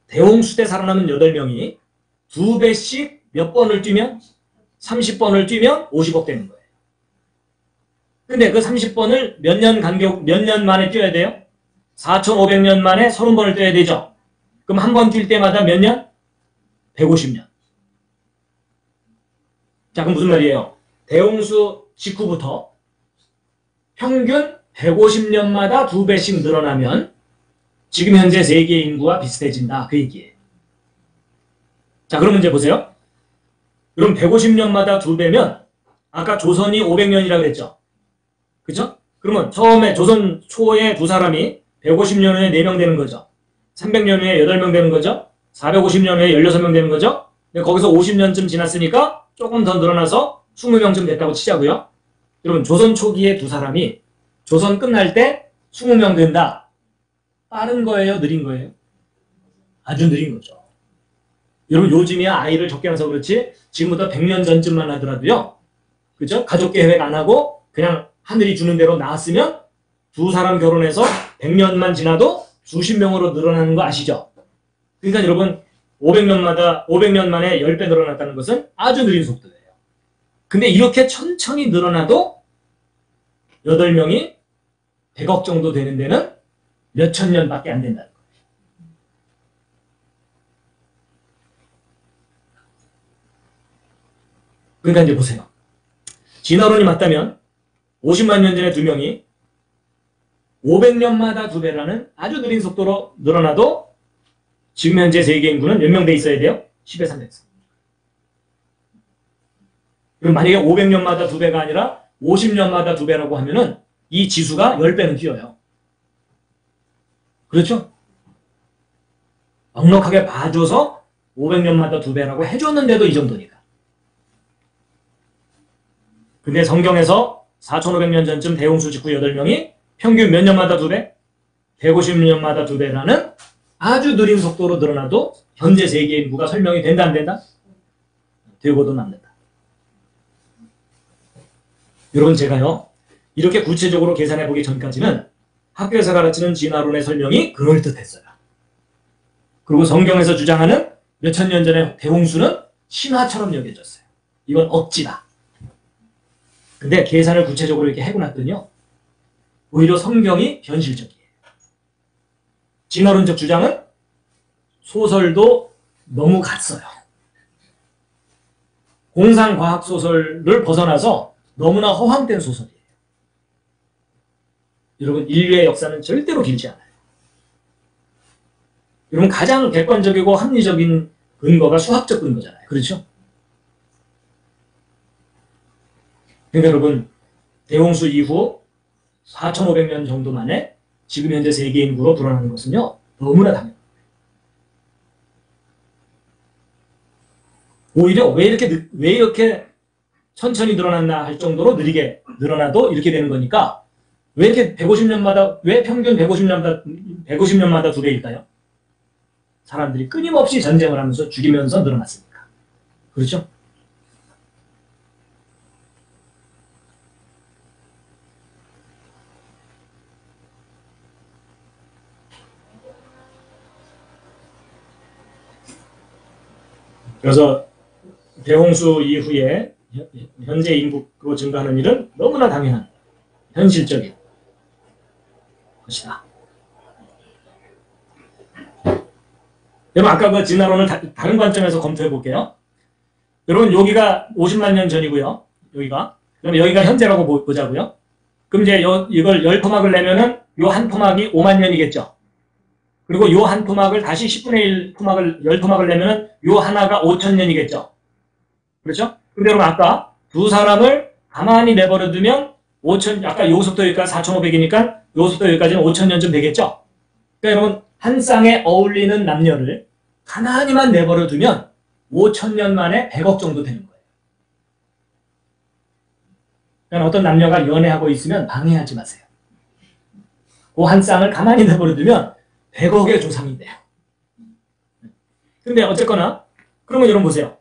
대홍수 때 살아남은 8명이 2배씩 몇 번을 뛰면 30번을 뛰면 50억 되는 거예요. 근데 그 30번을 몇 년 만에 뛰어야 돼요? 4,500년 만에 30번을 뛰어야 되죠. 그럼 한 번 뛸 때마다 몇 년? 150년. 자, 그럼 무슨 말이에요? 대홍수 직후부터 평균 150년마다 2배씩 늘어나면 지금 현재 세계 인구와 비슷해진다. 그 얘기예요. 자, 그럼 이제 보세요. 그럼 150년마다 2배면 아까 조선이 500년이라고 그랬죠. 그죠? 그러면 처음에 조선 초에 두 사람이 150년 후에 4명 되는 거죠. 300년 후에 8명 되는 거죠. 450년 후에 16명 되는 거죠. 근데 거기서 50년쯤 지났으니까 조금 더 늘어나서 20명쯤 됐다고 치자고요. 여러분, 조선 초기에 두 사람이 조선 끝날 때 20명 된다. 빠른 거예요? 느린 거예요? 아주 느린 거죠. 여러분, 요즘이야 아이를 적게 낳아서 그렇지 지금부터 100년 전쯤만 하더라도요. 그죠? 가족 계획 안 하고 그냥 하늘이 주는 대로 낳았으면 두 사람 결혼해서 100년만 지나도 수십 명으로 늘어나는 거 아시죠? 그러니까 여러분 500년 만에 10배 늘어났다는 것은 아주 느린 속도예요. 근데 이렇게 천천히 늘어나도 8명이 100억 정도 되는 데는 몇천 년밖에 안 된다는 거예요. 그러니까 이제 보세요. 진화론이 맞다면 50만 년 전에 2명이 500년마다 2배라는 아주 느린 속도로 늘어나도 지금 현재 세계 인구는 몇 명 돼 있어야 돼요? 10의 300승. 그럼 만약에 500년마다 2배가 아니라 50년마다 2배라고 하면은 이 지수가 10배는 뛰어요. 그렇죠? 넉넉하게 봐줘서 500년마다 2배라고 해줬는데도 이 정도니까. 근데 성경에서 4,500년 전쯤 대홍수 직후 8명이 평균 몇 년마다 2배? 150년마다 2배라는 아주 느린 속도로 늘어나도 현재 세계 인구가 설명이 된다 안 된다? 되고도 남는다. 여러분, 제가요 이렇게 구체적으로 계산해 보기 전까지는 학교에서 가르치는 진화론의 설명이 그럴듯했어요. 그리고 성경에서 주장하는 몇천 년 전의 대홍수는 신화처럼 여겨졌어요. 이건 억지다. 근데 계산을 구체적으로 이렇게 해고 났더니요 오히려 성경이 현실적이에요. 진화론적 주장은 소설도 너무 갔어요. 공상과학 소설을 벗어나서 너무나 허황된 소설이에요. 여러분, 인류의 역사는 절대로 길지 않아요. 여러분, 가장 객관적이고 합리적인 근거가 수학적 근거잖아요. 그렇죠? 그러니까 여러분, 대홍수 이후 4,500년 정도 만에 지금 현재 세계 인구로 불어나는 것은요, 너무나 당연합니다. 오히려 왜 이렇게 천천히 늘어났나 할 정도로 느리게 늘어나도 이렇게 되는 거니까, 왜 이렇게 150년마다, 왜 평균 150년마다 2배일까요? 사람들이 끊임없이 전쟁을 하면서 죽이면서 늘어났으니까. 그렇죠? 그래서 대홍수 이후에 현재 인구로 증가하는 일은 너무나 당연한 현실적인 것이다. 여러분, 아까 그 진화론을 다른 관점에서 검토해 볼게요. 여러분, 여기가 50만 년 전이고요. 그럼 여기가 현재라고 보자고요. 그럼 이제 이걸 10토막을 내면은 요 한 토막이 5만 년이겠죠. 그리고 요 한 토막을 다시 10분의 1 토막을, 10토막을 내면은 요 하나가 5천 년이겠죠. 그렇죠? 근데 여러분, 아까 두 사람을 가만히 내버려두면 5천, 아까 여기서부터 여기까지 4,500이니까 여기서부터 여기까지는 5천 년쯤 되겠죠? 그러니까 여러분, 한 쌍에 어울리는 남녀를 가만히만 내버려두면 5천 년 만에 100억 정도 되는 거예요. 그러니까 어떤 남녀가 연애하고 있으면 방해하지 마세요. 그 한 쌍을 가만히 내버려두면 100억의 조상이 돼요. 근데 어쨌거나, 그러면 여러분 보세요.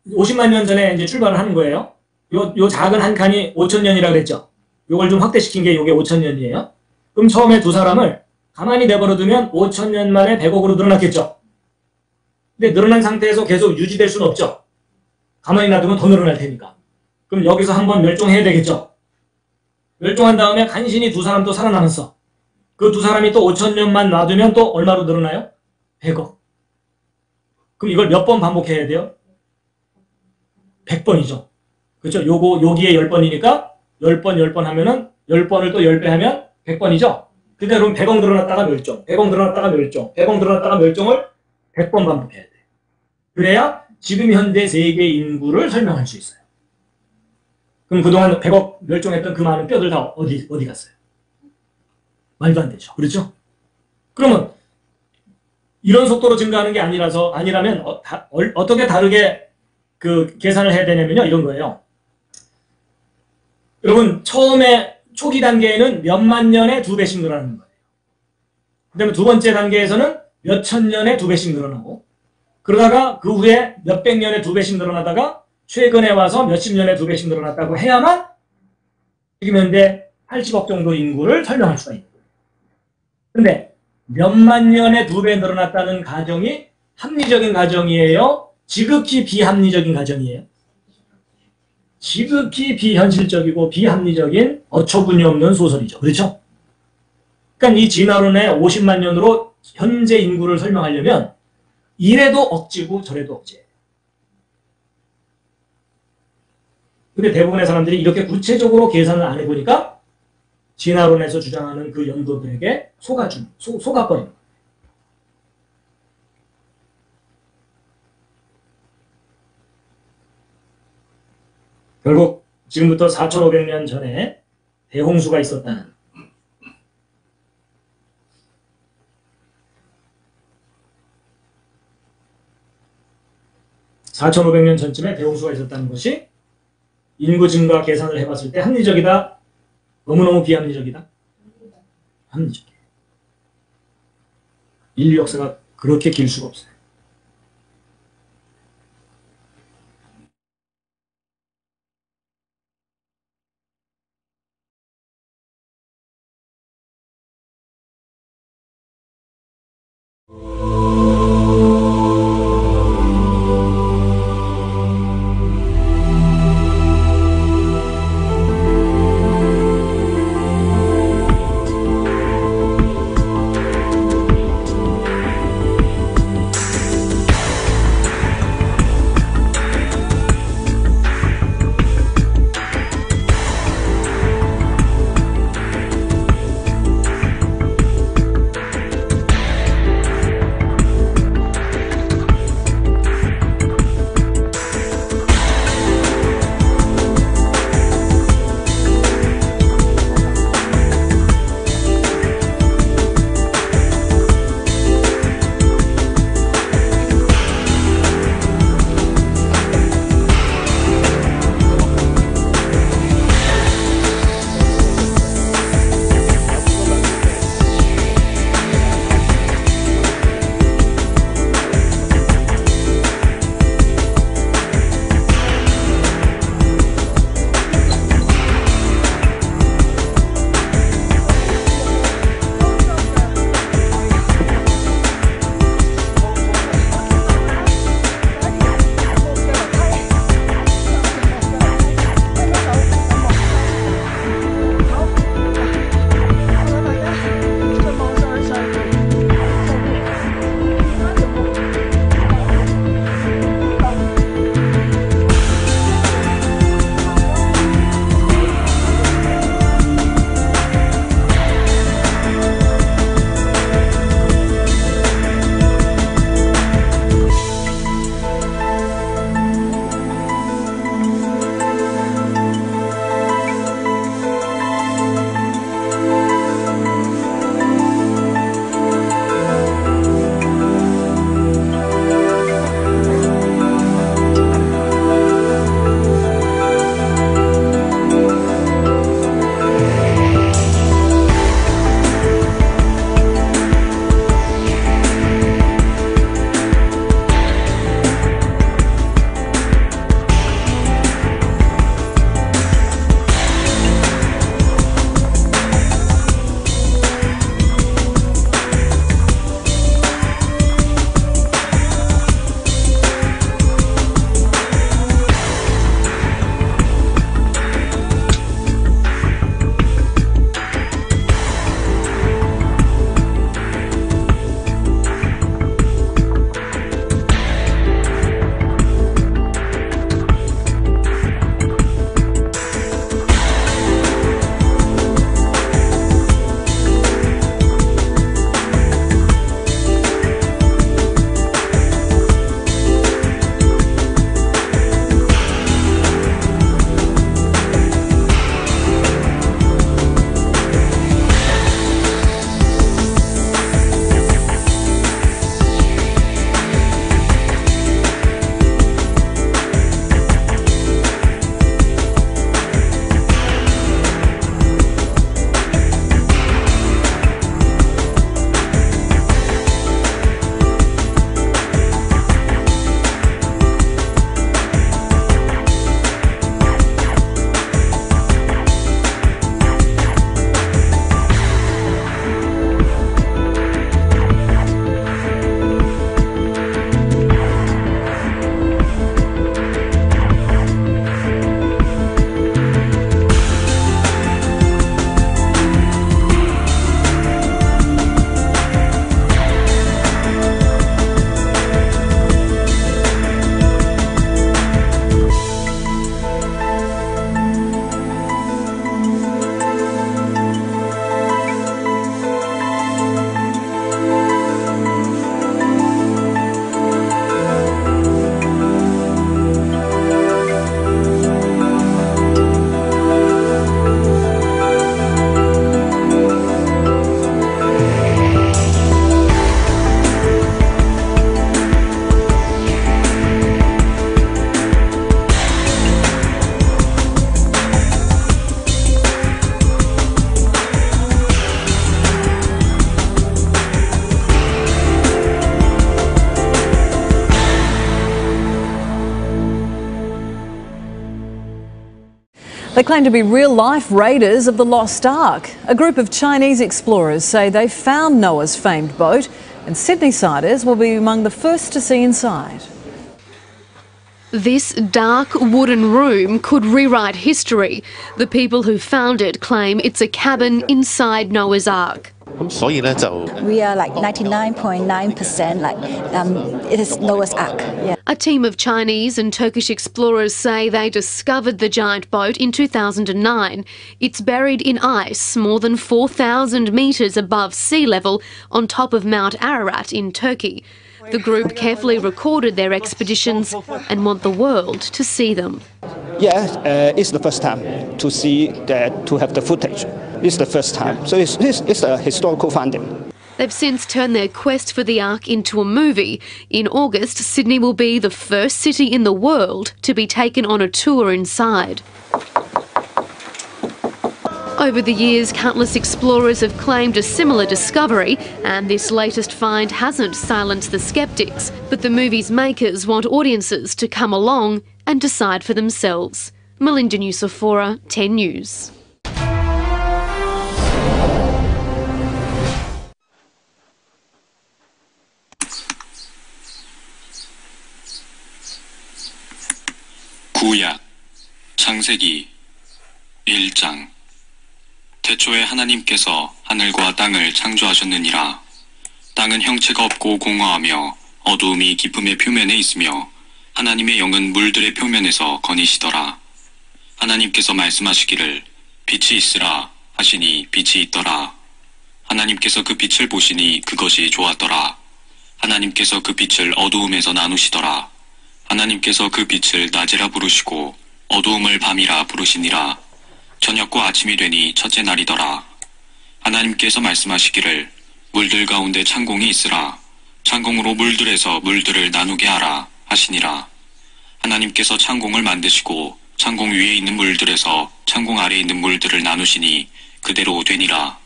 50만 년 전에 이제 출발을 하는 거예요. 요 작은 한 칸이 5천 년이라고 그랬죠. 요걸 좀 확대시킨 게 요게 5천 년이에요. 그럼 처음에 두 사람을 가만히 내버려두면 5천 년 만에 100억으로 늘어났겠죠. 근데 늘어난 상태에서 계속 유지될 수는 없죠. 가만히 놔두면 더 늘어날 테니까. 그럼 여기서 한번 멸종해야 되겠죠. 멸종한 다음에 간신히 두 사람 또 살아남았어. 그 두 사람이 또 5천 년만 놔두면 또 얼마로 늘어나요? 100억. 그럼 이걸 몇 번 반복해야 돼요? 100번이죠. 그렇죠? 여기에 10번이니까 10번, 10번 하면은 10번을 또 10배 하면 100번이죠? 근데 그럼 100억 늘어났다가 멸종, 100억 늘어났다가 멸종, 100억 늘어났다가 멸종을 100번 반복해야 돼요. 그래야 지금 현재 세계 인구를 설명할 수 있어요. 그럼 그동안 100억 멸종했던 그 많은 뼈들 다 어디 갔어요? 말도 안 되죠. 그렇죠? 그러면 이런 속도로 증가하는 게 아니라면 어떻게 다르게 그 계산을 해야 되냐면요. 이런 거예요. 여러분, 처음에 초기 단계에는 몇만 년에 2배씩 늘어나는 거예요. 그 다음에 두 번째 단계에서는 몇천 년에 2배씩 늘어나고, 그러다가 그 후에 몇백 년에 2배씩 늘어나다가 최근에 와서 몇십 년에 2배씩 늘어났다고 해야만 지금 현재 80억 정도 인구를 설명할 수가 있는 거예요. 근데 몇만 년에 2배 늘어났다는 가정이 합리적인 가정이에요? 지극히 비합리적인 가정이에요? 지극히 비현실적이고 비합리적인 어처구니 없는 소설이죠. 그렇죠? 그러니까 이 진화론의 50만 년으로 현재 인구를 설명하려면 이래도 억지고 저래도 억지예요. 근데 대부분의 사람들이 이렇게 구체적으로 계산을 안 해보니까 진화론에서 주장하는 그 연구들에게 속아버리는 거예요. 결국 지금부터 4,500년 전에 대홍수가 있었다는, (4,500년) 전쯤에 대홍수가 있었다는 것이 인구 증가 계산을 해봤을 때 합리적이다? 너무너무 비합리적이다? 합리적이에요. 인류 역사가 그렇게 길 수가 없어요. They claim to be real-life raiders of the Lost Ark. A group of Chinese explorers say they found Noah's famed boat, and Sydney-siders will be among the first to see inside. This dark wooden room could rewrite history. The people who found it claim it's a cabin inside Noah's Ark. We are like 99.9% it is Noah's Ark. Yeah. A team of Chinese and Turkish explorers say they discovered the giant boat in 2009. It's buried in ice more than 4,000 metres above sea level on top of Mount Ararat in Turkey. The group carefully recorded their expeditions and want the world to see them. Yeah, it's the first time to see that, to have the footage. It's the first time, so it's a historical finding. They've since turned their quest for the Ark into a movie. In August, Sydney will be the first city in the world to be taken on a tour inside. Over the years, countless explorers have claimed a similar discovery, and this latest find hasn't silenced the skeptics. But the movie's makers want audiences to come along and decide for themselves. Melinda Nusafora, 10 News. 구약 창세기 1장 태초에 하나님께서 하늘과 땅을 창조하셨느니라. 땅은 형체가 없고 공허하며 어두움이 깊음의 표면에 있으며 하나님의 영은 물들의 표면에서 거니시더라. 하나님께서 말씀하시기를 빛이 있으라 하시니 빛이 있더라. 하나님께서 그 빛을 보시니 그것이 좋았더라. 하나님께서 그 빛을 어두움에서 나누시더라. 하나님께서 그 빛을 낮이라 부르시고 어두움을 밤이라 부르시니라. 저녁과 아침이 되니 첫째 날이더라. 하나님께서 말씀하시기를 물들 가운데 창공이 있으라. 창공으로 물들에서 물들을 나누게 하라 하시니라. 하나님께서 창공을 만드시고 창공 위에 있는 물들에서 창공 아래에 있는 물들을 나누시니 그대로 되니라.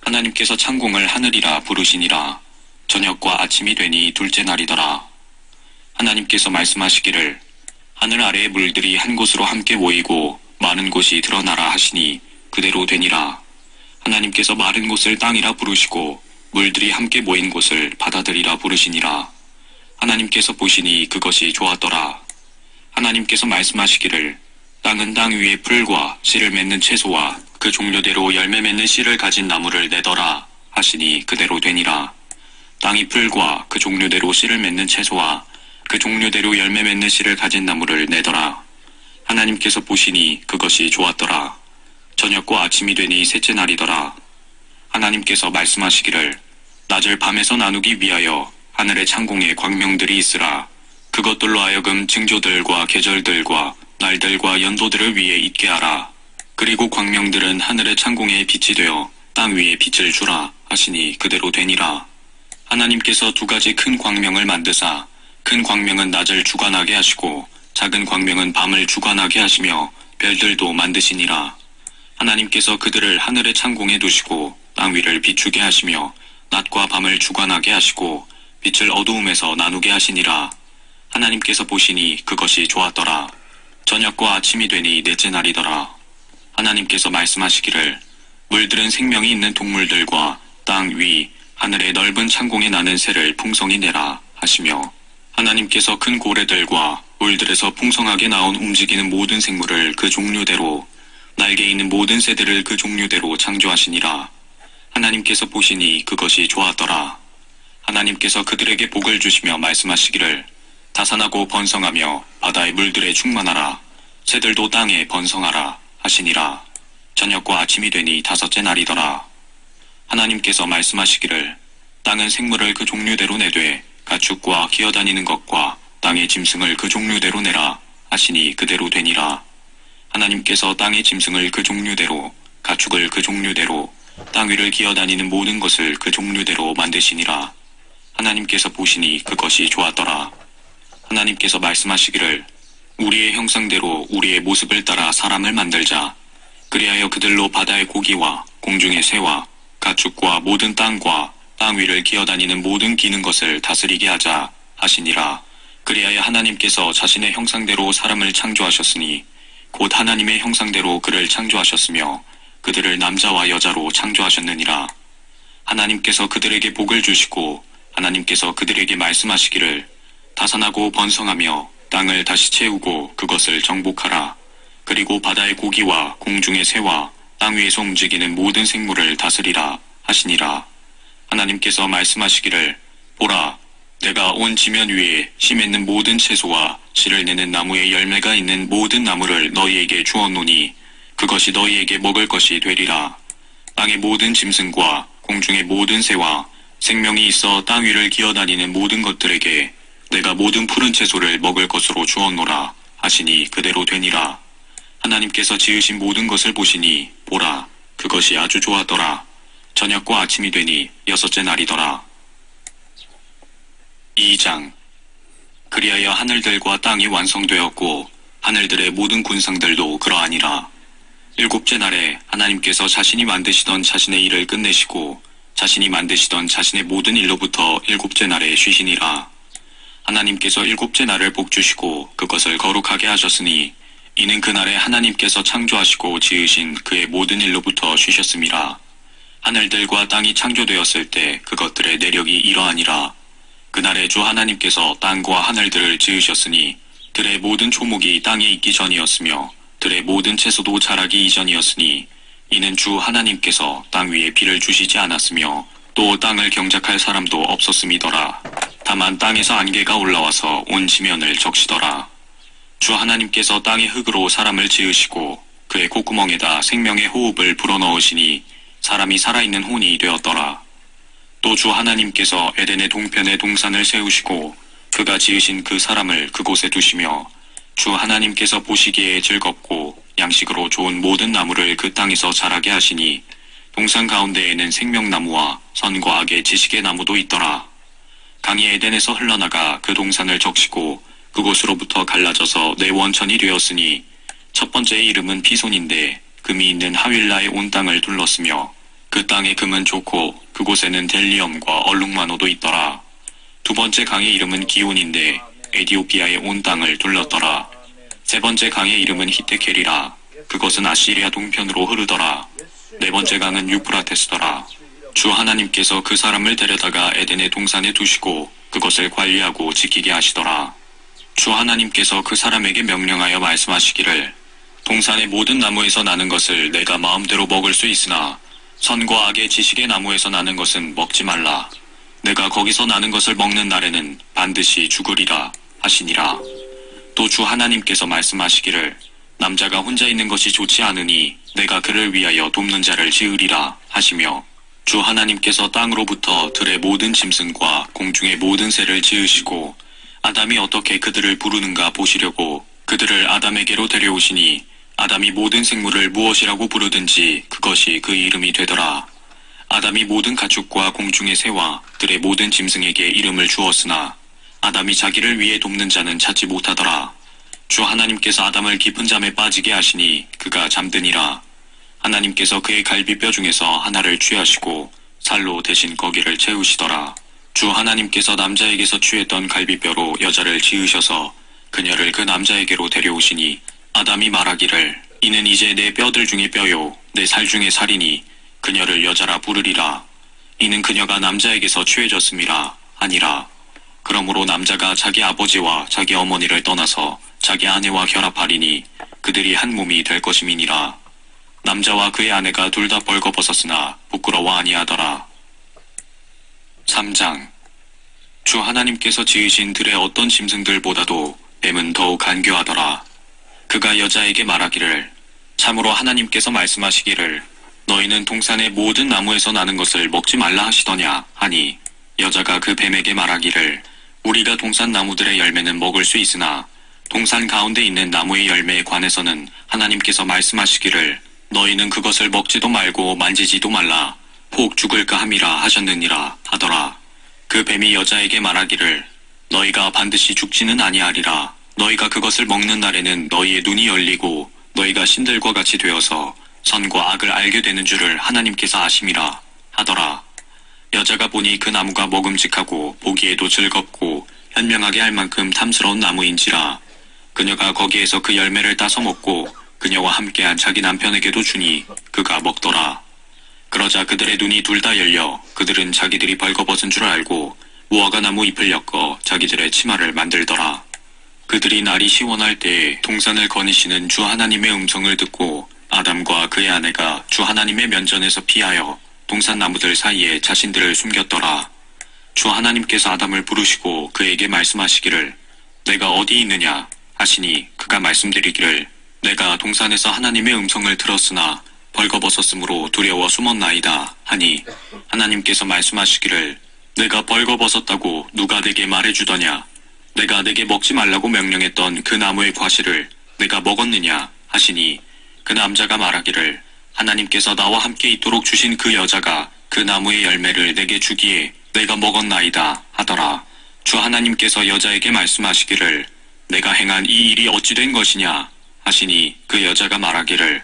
하나님께서 창공을 하늘이라 부르시니라. 저녁과 아침이 되니 둘째 날이더라. 하나님께서 말씀하시기를 하늘 아래의 물들이 한 곳으로 함께 모이고 많은 곳이 드러나라 하시니 그대로 되니라. 하나님께서 마른 곳을 땅이라 부르시고 물들이 함께 모인 곳을 바다들이라 부르시니라. 하나님께서 보시니 그것이 좋았더라. 하나님께서 말씀하시기를 땅은 땅 위에 풀과 씨를 맺는 채소와 그 종류대로 열매 맺는 씨를 가진 나무를 내더라 하시니 그대로 되니라. 땅이 풀과 그 종류대로 씨를 맺는 채소와 그 종류대로 열매 맺는 씨를 가진 나무를 내더라. 하나님께서 보시니 그것이 좋았더라. 저녁과 아침이 되니 셋째 날이더라. 하나님께서 말씀하시기를 낮을 밤에서 나누기 위하여 하늘의 창공에 광명들이 있으라. 그것들로 하여금 징조들과 계절들과 날들과 연도들을 위에 있게 하라. 그리고 광명들은 하늘의 창공에 빛이 되어 땅 위에 빛을 주라 하시니 그대로 되니라. 하나님께서 두 가지 큰 광명을 만드사 큰 광명은 낮을 주관하게 하시고 작은 광명은 밤을 주관하게 하시며 별들도 만드시니라. 하나님께서 그들을 하늘의 창공에 두시고 땅 위를 비추게 하시며 낮과 밤을 주관하게 하시고 빛을 어두움에서 나누게 하시니라. 하나님께서 보시니 그것이 좋았더라. 저녁과 아침이 되니 넷째 날이더라. 하나님께서 말씀하시기를 물들은 생명이 있는 동물들과 땅 위 하늘의 넓은 창공에 나는 새를 풍성히 내라 하시며 하나님께서 큰 고래들과 물들에서 풍성하게 나온 움직이는 모든 생물을 그 종류대로 날개 있는 모든 새들을 그 종류대로 창조하시니라. 하나님께서 보시니 그것이 좋았더라. 하나님께서 그들에게 복을 주시며 말씀하시기를 다산하고 번성하며 바다의 물들에 충만하라. 새들도 땅에 번성하라 하시니라. 저녁과 아침이 되니 다섯째 날이더라. 하나님께서 말씀하시기를 땅은 생물을 그 종류대로 내되 가축과 기어다니는 것과 땅의 짐승을 그 종류대로 내라 하시니 그대로 되니라. 하나님께서 땅의 짐승을 그 종류대로 가축을 그 종류대로 땅 위를 기어다니는 모든 것을 그 종류대로 만드시니라. 하나님께서 보시니 그것이 좋았더라. 하나님께서 말씀하시기를 우리의 형상대로 우리의 모습을 따라 사람을 만들자. 그리하여 그들로 바다의 고기와 공중의 새와 가축과 모든 땅과 땅 위를 기어다니는 모든 기는 것을 다스리게 하자 하시니라. 그리하여 하나님께서 자신의 형상대로 사람을 창조하셨으니 곧 하나님의 형상대로 그를 창조하셨으며 그들을 남자와 여자로 창조하셨느니라. 하나님께서 그들에게 복을 주시고 하나님께서 그들에게 말씀하시기를 다산하고 번성하며 땅을 다시 채우고 그것을 정복하라. 그리고 바다의 고기와 공중의 새와 땅 위에서 움직이는 모든 생물을 다스리라 하시니라. 하나님께서 말씀하시기를 보라, 내가 온 지면 위에 씨 맺는 모든 채소와 씨를 내는 나무의 열매가 있는 모든 나무를 너희에게 주었노니 그것이 너희에게 먹을 것이 되리라. 땅의 모든 짐승과 공중의 모든 새와 생명이 있어 땅 위를 기어다니는 모든 것들에게 내가 모든 푸른 채소를 먹을 것으로 주었노라 하시니 그대로 되니라. 하나님께서 지으신 모든 것을 보시니 보라, 그것이 아주 좋았더라. 저녁과 아침이 되니 6째 날이더라. 2장. 그리하여 하늘들과 땅이 완성되었고 하늘들의 모든 군상들도 그러하니라. 7째 날에 하나님께서 자신이 만드시던 자신의 일을 끝내시고 자신이 만드시던 자신의 모든 일로부터 7째 날에 쉬시니라. 하나님께서 7째 날을 복주시고 그것을 거룩하게 하셨으니 이는 그날에 하나님께서 창조하시고 지으신 그의 모든 일로부터 쉬셨음이라. 하늘들과 땅이 창조되었을 때 그것들의 내력이 이러하니라. 그날에 주 하나님께서 땅과 하늘들을 지으셨으니 들의 모든 초목이 땅에 있기 전이었으며 들의 모든 채소도 자라기 이전이었으니 이는 주 하나님께서 땅 위에 비를 주시지 않았으며 또 땅을 경작할 사람도 없었음이더라. 다만 땅에서 안개가 올라와서 온 지면을 적시더라. 주 하나님께서 땅의 흙으로 사람을 지으시고 그의 콧구멍에다 생명의 호흡을 불어넣으시니 사람이 살아있는 혼이 되었더라. 또 주 하나님께서 에덴의 동편에 동산을 세우시고 그가 지으신 그 사람을 그곳에 두시며 주 하나님께서 보시기에 즐겁고 양식으로 좋은 모든 나무를 그 땅에서 자라게 하시니 동산 가운데에는 생명나무와 선과 악의 지식의 나무도 있더라. 강이 에덴에서 흘러나가 그 동산을 적시고 그곳으로부터 갈라져서 네 원천이 되었으니 첫 번째의 이름은 피손인데 금이 있는 하윌라의 온 땅을 둘렀으며 그 땅의 금은 좋고 그곳에는 델리엄과 얼룩마노도 있더라. 두 번째 강의 이름은 기온인데 에디오피아의 온 땅을 둘렀더라. 세 번째 강의 이름은 히테켈이라. 그것은 아시리아 동편으로 흐르더라. 네 번째 강은 유프라테스더라. 주 하나님께서 그 사람을 데려다가 에덴의 동산에 두시고 그것을 관리하고 지키게 하시더라. 주 하나님께서 그 사람에게 명령하여 말씀하시기를 동산의 모든 나무에서 나는 것을 내가 마음대로 먹을 수 있으나 선과 악의 지식의 나무에서 나는 것은 먹지 말라. 내가 거기서 나는 것을 먹는 날에는 반드시 죽으리라 하시니라. 또 주 하나님께서 말씀하시기를 남자가 혼자 있는 것이 좋지 않으니 내가 그를 위하여 돕는 자를 지으리라 하시며 주 하나님께서 땅으로부터 들의 모든 짐승과 공중의 모든 새를 지으시고 아담이 어떻게 그들을 부르는가 보시려고 그들을 아담에게로 데려오시니 아담이 모든 생물을 무엇이라고 부르든지 그것이 그 이름이 되더라. 아담이 모든 가축과 공중의 새와 들의 모든 짐승에게 이름을 주었으나 아담이 자기를 위해 돕는 자는 찾지 못하더라. 주 하나님께서 아담을 깊은 잠에 빠지게 하시니 그가 잠드니라. 하나님께서 그의 갈비뼈 중에서 하나를 취하시고 살로 대신 거기를 채우시더라. 주 하나님께서 남자에게서 취했던 갈비뼈로 여자를 지으셔서 그녀를 그 남자에게로 데려오시니 아담이 말하기를 이는 이제 내 뼈들 중에 뼈요 내 살 중에 살이니 그녀를 여자라 부르리라. 이는 그녀가 남자에게서 취해졌음이라 하니라. 그러므로 남자가 자기 아버지와 자기 어머니를 떠나서 자기 아내와 결합하리니 그들이 한 몸이 될 것임이니라. 남자와 그의 아내가 둘 다 벌거벗었으나 부끄러워 아니하더라. 3장. 주 하나님께서 지으신 들의 어떤 짐승들보다도 뱀은 더욱 간교하더라. 그가 여자에게 말하기를 참으로 하나님께서 말씀하시기를 너희는 동산의 모든 나무에서 나는 것을 먹지 말라 하시더냐 하니 여자가 그 뱀에게 말하기를 우리가 동산 나무들의 열매는 먹을 수 있으나 동산 가운데 있는 나무의 열매에 관해서는 하나님께서 말씀하시기를 너희는 그것을 먹지도 말고 만지지도 말라 혹 죽을까 함이라 하셨느니라 하더라. 그 뱀이 여자에게 말하기를 너희가 반드시 죽지는 아니하리라. 너희가 그것을 먹는 날에는 너희의 눈이 열리고 너희가 신들과 같이 되어서 선과 악을 알게 되는 줄을 하나님께서 아심이라 하더라. 여자가 보니 그 나무가 먹음직하고 보기에도 즐겁고 현명하게 할 만큼 탐스러운 나무인지라. 그녀가 거기에서 그 열매를 따서 먹고 그녀와 함께한 자기 남편에게도 주니 그가 먹더라. 그러자 그들의 눈이 둘 다 열려 그들은 자기들이 벌거벗은 줄 알고 무화과 나무 잎을 엮어 자기들의 치마를 만들더라. 그들이 날이 시원할 때에 동산을 거니시는 주 하나님의 음성을 듣고 아담과 그의 아내가 주 하나님의 면전에서 피하여 동산 나무들 사이에 자신들을 숨겼더라. 주 하나님께서 아담을 부르시고 그에게 말씀하시기를 내가 어디 있느냐 하시니 그가 말씀드리기를 내가 동산에서 하나님의 음성을 들었으나 벌거벗었으므로 두려워 숨었나이다 하니 하나님께서 말씀하시기를 내가 벌거벗었다고 누가 내게 말해주더냐 내가 내게 먹지 말라고 명령했던 그 나무의 과실을 내가 먹었느냐 하시니 그 남자가 말하기를 하나님께서 나와 함께 있도록 주신 그 여자가 그 나무의 열매를 내게 주기에 내가 먹었나이다 하더라. 주 하나님께서 여자에게 말씀하시기를 내가 행한 이 일이 어찌 된 것이냐 하시니 그 여자가 말하기를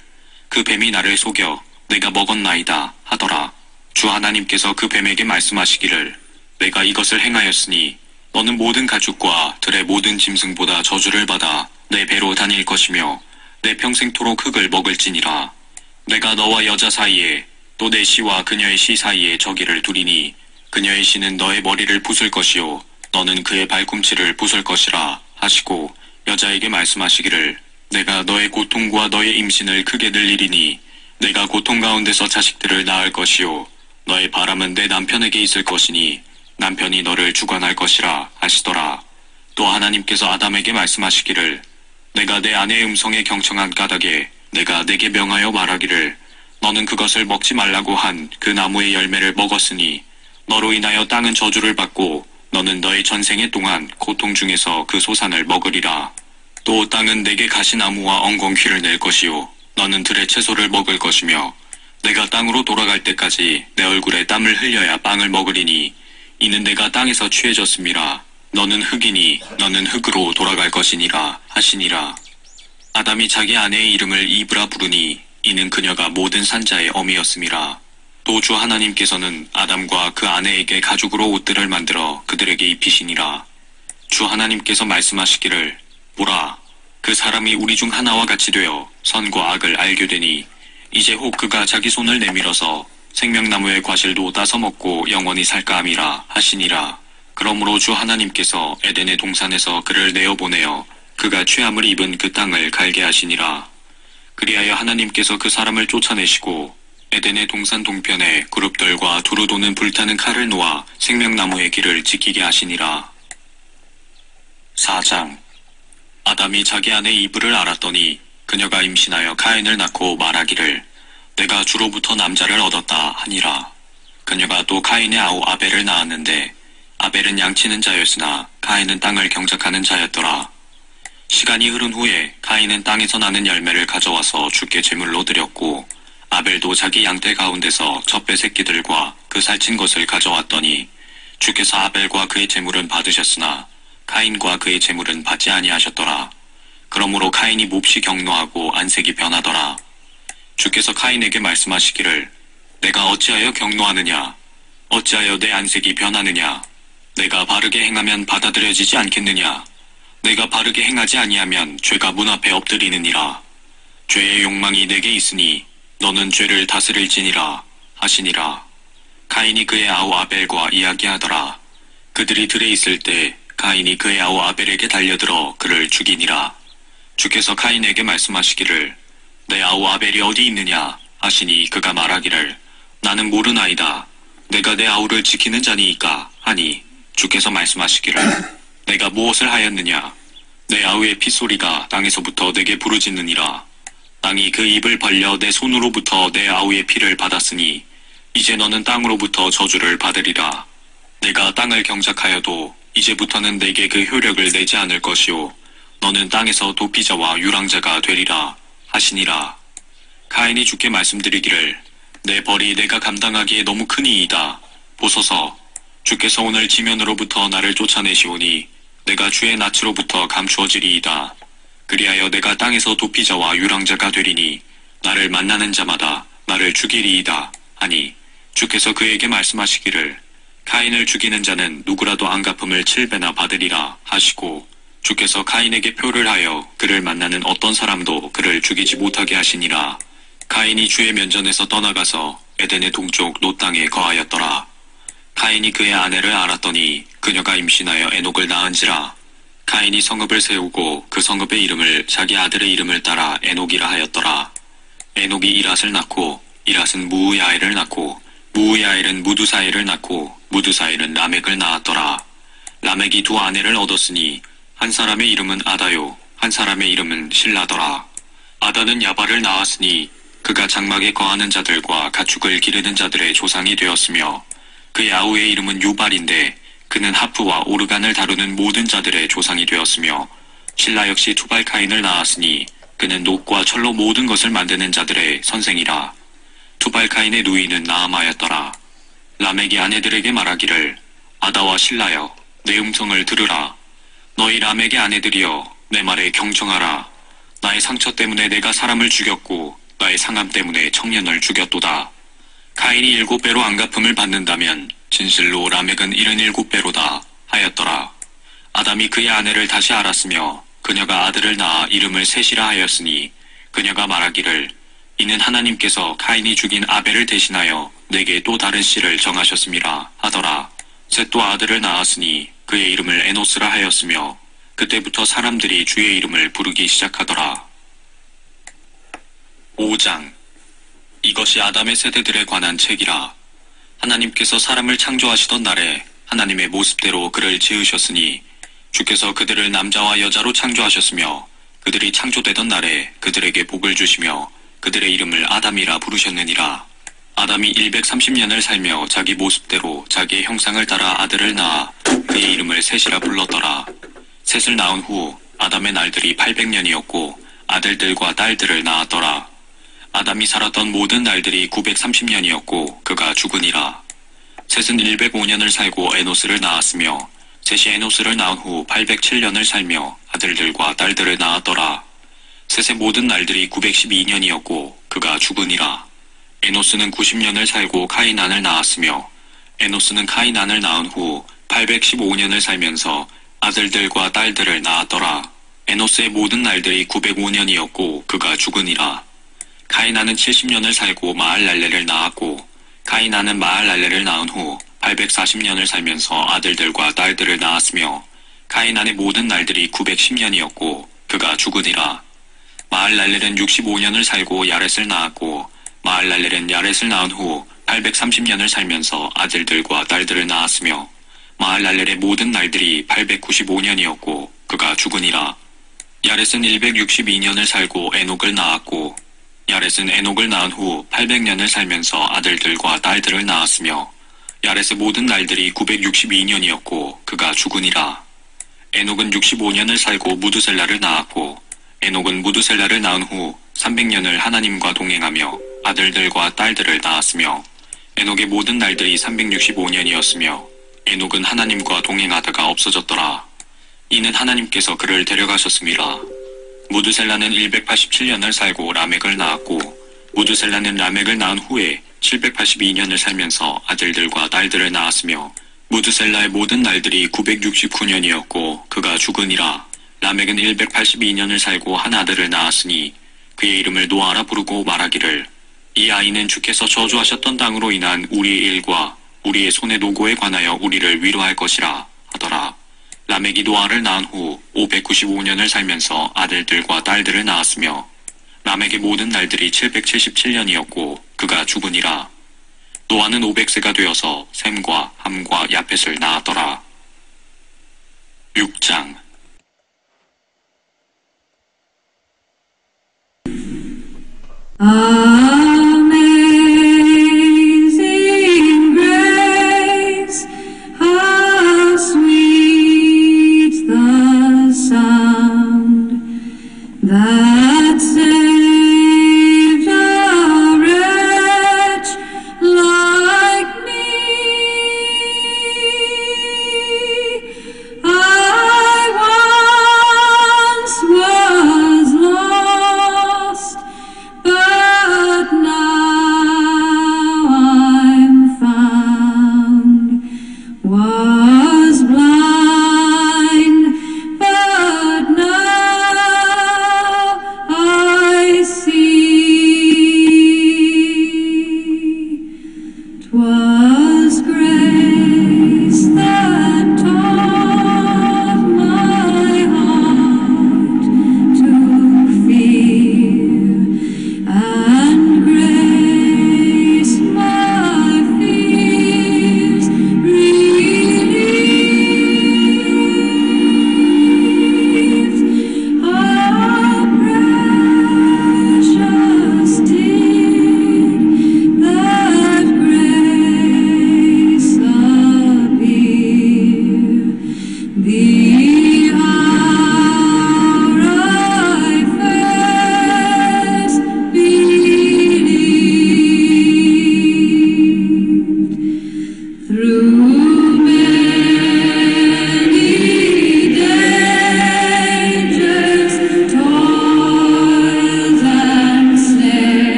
그 뱀이 나를 속여 내가 먹었나이다 하더라. 주 하나님께서 그 뱀에게 말씀하시기를 내가 이것을 행하였으니 너는 모든 가축과 들의 모든 짐승보다 저주를 받아 내 배로 다닐 것이며 내 평생토록 흙을 먹을지니라. 내가 너와 여자 사이에 또 내 씨와 그녀의 씨 사이에 저기를 두리니 그녀의 씨는 너의 머리를 부술 것이요 너는 그의 발꿈치를 부술 것이라 하시고 여자에게 말씀하시기를 내가 너의 고통과 너의 임신을 크게 늘리리니 내가 고통 가운데서 자식들을 낳을 것이요 너의 바람은 내 남편에게 있을 것이니 남편이 너를 주관할 것이라 하시더라. 또 하나님께서 아담에게 말씀하시기를 내가 내 아내의 음성에 경청한 까닭에 내가 내게 명하여 말하기를 너는 그것을 먹지 말라고 한 그 나무의 열매를 먹었으니 너로 인하여 땅은 저주를 받고 너는 너의 전생의 동안 고통 중에서 그 소산을 먹으리라. 또 땅은 내게 가시나무와 엉겅퀴를 낼 것이요 너는 들의 채소를 먹을 것이며 내가 땅으로 돌아갈 때까지 내 얼굴에 땀을 흘려야 빵을 먹으리니 이는 내가 땅에서 취해졌음이라. 너는 흙이니 너는 흙으로 돌아갈 것이니라 하시니라. 아담이 자기 아내의 이름을 이브라 부르니 이는 그녀가 모든 산자의 어미였음이라. 또 주 하나님께서는 아담과 그 아내에게 가죽으로 옷들을 만들어 그들에게 입히시니라. 주 하나님께서 말씀하시기를 보라 그 사람이 우리 중 하나와 같이 되어 선과 악을 알게 되니 이제 혹 그가 자기 손을 내밀어서 생명나무의 과실도 따서 먹고 영원히 살까 함이라 하시니라. 그러므로 주 하나님께서 에덴의 동산에서 그를 내어보내어 그가 취함을 입은 그 땅을 갈게 하시니라. 그리하여 하나님께서 그 사람을 쫓아내시고 에덴의 동산 동편에 그룹들과 두루 도는 불타는 칼을 놓아 생명나무의 길을 지키게 하시니라. 4장 아담이 자기 아내 이브를 알았더니 그녀가 임신하여 카인을 낳고 말하기를 내가 주로부터 남자를 얻었다 하니라. 그녀가 또 카인의 아우 아벨을 낳았는데 아벨은 양치는 자였으나 카인은 땅을 경작하는 자였더라. 시간이 흐른 후에 카인은 땅에서 나는 열매를 가져와서 주께 제물로 드렸고 아벨도 자기 양떼 가운데서 젖배 새끼들과 그 살찐 것을 가져왔더니 주께서 아벨과 그의 제물은 받으셨으나 카인과 그의 제물은 받지 아니하셨더라. 그러므로 카인이 몹시 경노하고 안색이 변하더라. 주께서 카인에게 말씀하시기를 내가 어찌하여 경노하느냐 어찌하여 내 안색이 변하느냐 내가 바르게 행하면 받아들여지지 않겠느냐 내가 바르게 행하지 아니하면 죄가 문 앞에 엎드리느니라. 죄의 욕망이 내게 있으니 너는 죄를 다스릴지니라 하시니라. 카인이 그의 아우 아벨과 이야기하더라. 그들이 들에 있을 때 카인이 그의 아우 아벨에게 달려들어 그를 죽이니라. 주께서 카인에게 말씀하시기를 내 아우 아벨이 어디 있느냐 하시니 그가 말하기를 나는 모르나이다. 내가 내 아우를 지키는 자니이까 하니 주께서 말씀하시기를 내가 무엇을 하였느냐 내 아우의 핏소리가 땅에서부터 내게 부르짖느니라. 땅이 그 입을 벌려 내 손으로부터 내 아우의 피를 받았으니 이제 너는 땅으로부터 저주를 받으리라. 내가 땅을 경작하여도 이제부터는 내게 그 효력을 내지 않을 것이요 너는 땅에서 도피자와 유랑자가 되리라 하시니라. 카인이 주께 말씀드리기를 내 벌이 내가 감당하기에 너무 크니이다. 보소서 주께서 오늘 지면으로부터 나를 쫓아내시오니 내가 주의 낯으로부터 감추어지리이다. 그리하여 내가 땅에서 도피자와 유랑자가 되리니 나를 만나는 자마다 나를 죽이리이다 하니 주께서 그에게 말씀하시기를 카인을 죽이는 자는 누구라도 안갚음을 7배나 받으리라 하시고 주께서 가인에게 표를 하여 그를 만나는 어떤 사람도 그를 죽이지 못하게 하시니라. 가인이 주의 면전에서 떠나가서 에덴의 동쪽 롯 땅에 거하였더라. 가인이 그의 아내를 알았더니 그녀가 임신하여 에녹을 낳은지라. 가인이 성읍을 세우고 그 성읍의 이름을 자기 아들의 이름을 따라 에녹이라 하였더라. 에녹이 이랏을 낳고 이랏은 무우야엘을 낳고 무우야엘은 무두사엘을 낳고 무두사엘은 라멕을 낳았더라. 라멕이 두 아내를 얻었으니 한 사람의 이름은 아다요 한 사람의 이름은 실라더라. 아다는 야발을 낳았으니 그가 장막에 거하는 자들과 가축을 기르는 자들의 조상이 되었으며 그의 아우의 이름은 유발인데 그는 하프와 오르간을 다루는 모든 자들의 조상이 되었으며 실라 역시 투발카인을 낳았으니 그는 녹과 철로 모든 것을 만드는 자들의 선생이라. 투발카인의 누이는 나아마였더라. 라멕이 아내들에게 말하기를 아다와 실라여 내 음성을 들으라. 너희 라멕의 아내들이여 내 말에 경청하라. 나의 상처 때문에 내가 사람을 죽였고 나의 상함 때문에 청년을 죽였도다. 가인이 7배로 안갚음을 받는다면 진실로 라멕은 77배로다 하였더라. 아담이 그의 아내를 다시 알았으며 그녀가 아들을 낳아 이름을 셋이라 하였으니 그녀가 말하기를 이는 하나님께서 가인이 죽인 아벨을 대신하여 내게 또 다른 씨를 정하셨음이라 하더라. 셋도 아들을 낳았으니 그의 이름을 에노스라 하였으며 그때부터 사람들이 주의 이름을 부르기 시작하더라. 5장. 이것이 아담의 세대들에 관한 책이라. 하나님께서 사람을 창조하시던 날에 하나님의 모습대로 그를 지으셨으니 주께서 그들을 남자와 여자로 창조하셨으며 그들이 창조되던 날에 그들에게 복을 주시며 그들의 이름을 아담이라 부르셨느니라. 아담이 130년을 살며 자기 모습대로 자기의 형상을 따라 아들을 낳아 그의 이름을 셋이라 불렀더라. 셋을 낳은 후 아담의 날들이 800년이었고 아들들과 딸들을 낳았더라. 아담이 살았던 모든 날들이 930년이었고 그가 죽으니라. 셋은 105년을 살고 에노스를 낳았으며 셋이 에노스를 낳은 후 807년을 살며 아들들과 딸들을 낳았더라. 셋의 모든 날들이 912년이었고 그가 죽으니라. 에노스는 90년을 살고 카이난을 낳았으며 에노스는 카이난을 낳은 후 815년을 살면서 아들들과 딸들을 낳았더라. 에노스의 모든 날들이 905년이었고 그가 죽으니라. 카이난은 70년을 살고 마할랄레를 낳았고 카이난은 마할랄레를 낳은 후 840년을 살면서 아들들과 딸들을 낳았으며 카이난의 모든 날들이 910년이었고 그가 죽으니라. 마할랄렐은 65년을 살고 야렛을 낳았고 마할랄렐은 야렛을 낳은 후 830년을 살면서 아들들과 딸들을 낳았으며 마할랄렐의 모든 날들이 895년이었고 그가 죽으니라. 야렛은 162년을 살고 에녹을 낳았고 야렛은 에녹을 낳은 후 800년을 살면서 아들들과 딸들을 낳았으며 야렛의 모든 날들이 962년이었고 그가 죽으니라. 에녹은 65년을 살고 무두셀라를 낳았고 에녹은 무두셀라를 낳은 후 300년을 하나님과 동행하며 아들들과 딸들을 낳았으며 에녹의 모든 날들이 365년이었으며 에녹은 하나님과 동행하다가 없어졌더라. 이는 하나님께서 그를 데려가셨음이라. 무두셀라는 187년을 살고 라멕을 낳았고 무두셀라는 라멕을 낳은 후에 782년을 살면서 아들들과 딸들을 낳았으며 무두셀라의 모든 날들이 969년이었고 그가 죽으니라. 라멕은 182년을 살고 한 아들을 낳았으니 그의 이름을 노아라 부르고 말하기를 이 아이는 주께서 저주하셨던 땅으로 인한 우리의 일과 우리의 손의 노고에 관하여 우리를 위로할 것이라 하더라. 라멕이 노아를 낳은 후 595년을 살면서 아들들과 딸들을 낳았으며 라멕의 모든 날들이 777년이었고 그가 죽으니라. 노아는 500세가 되어서 셈과 함과 야펫을 낳았더라. 6장. 아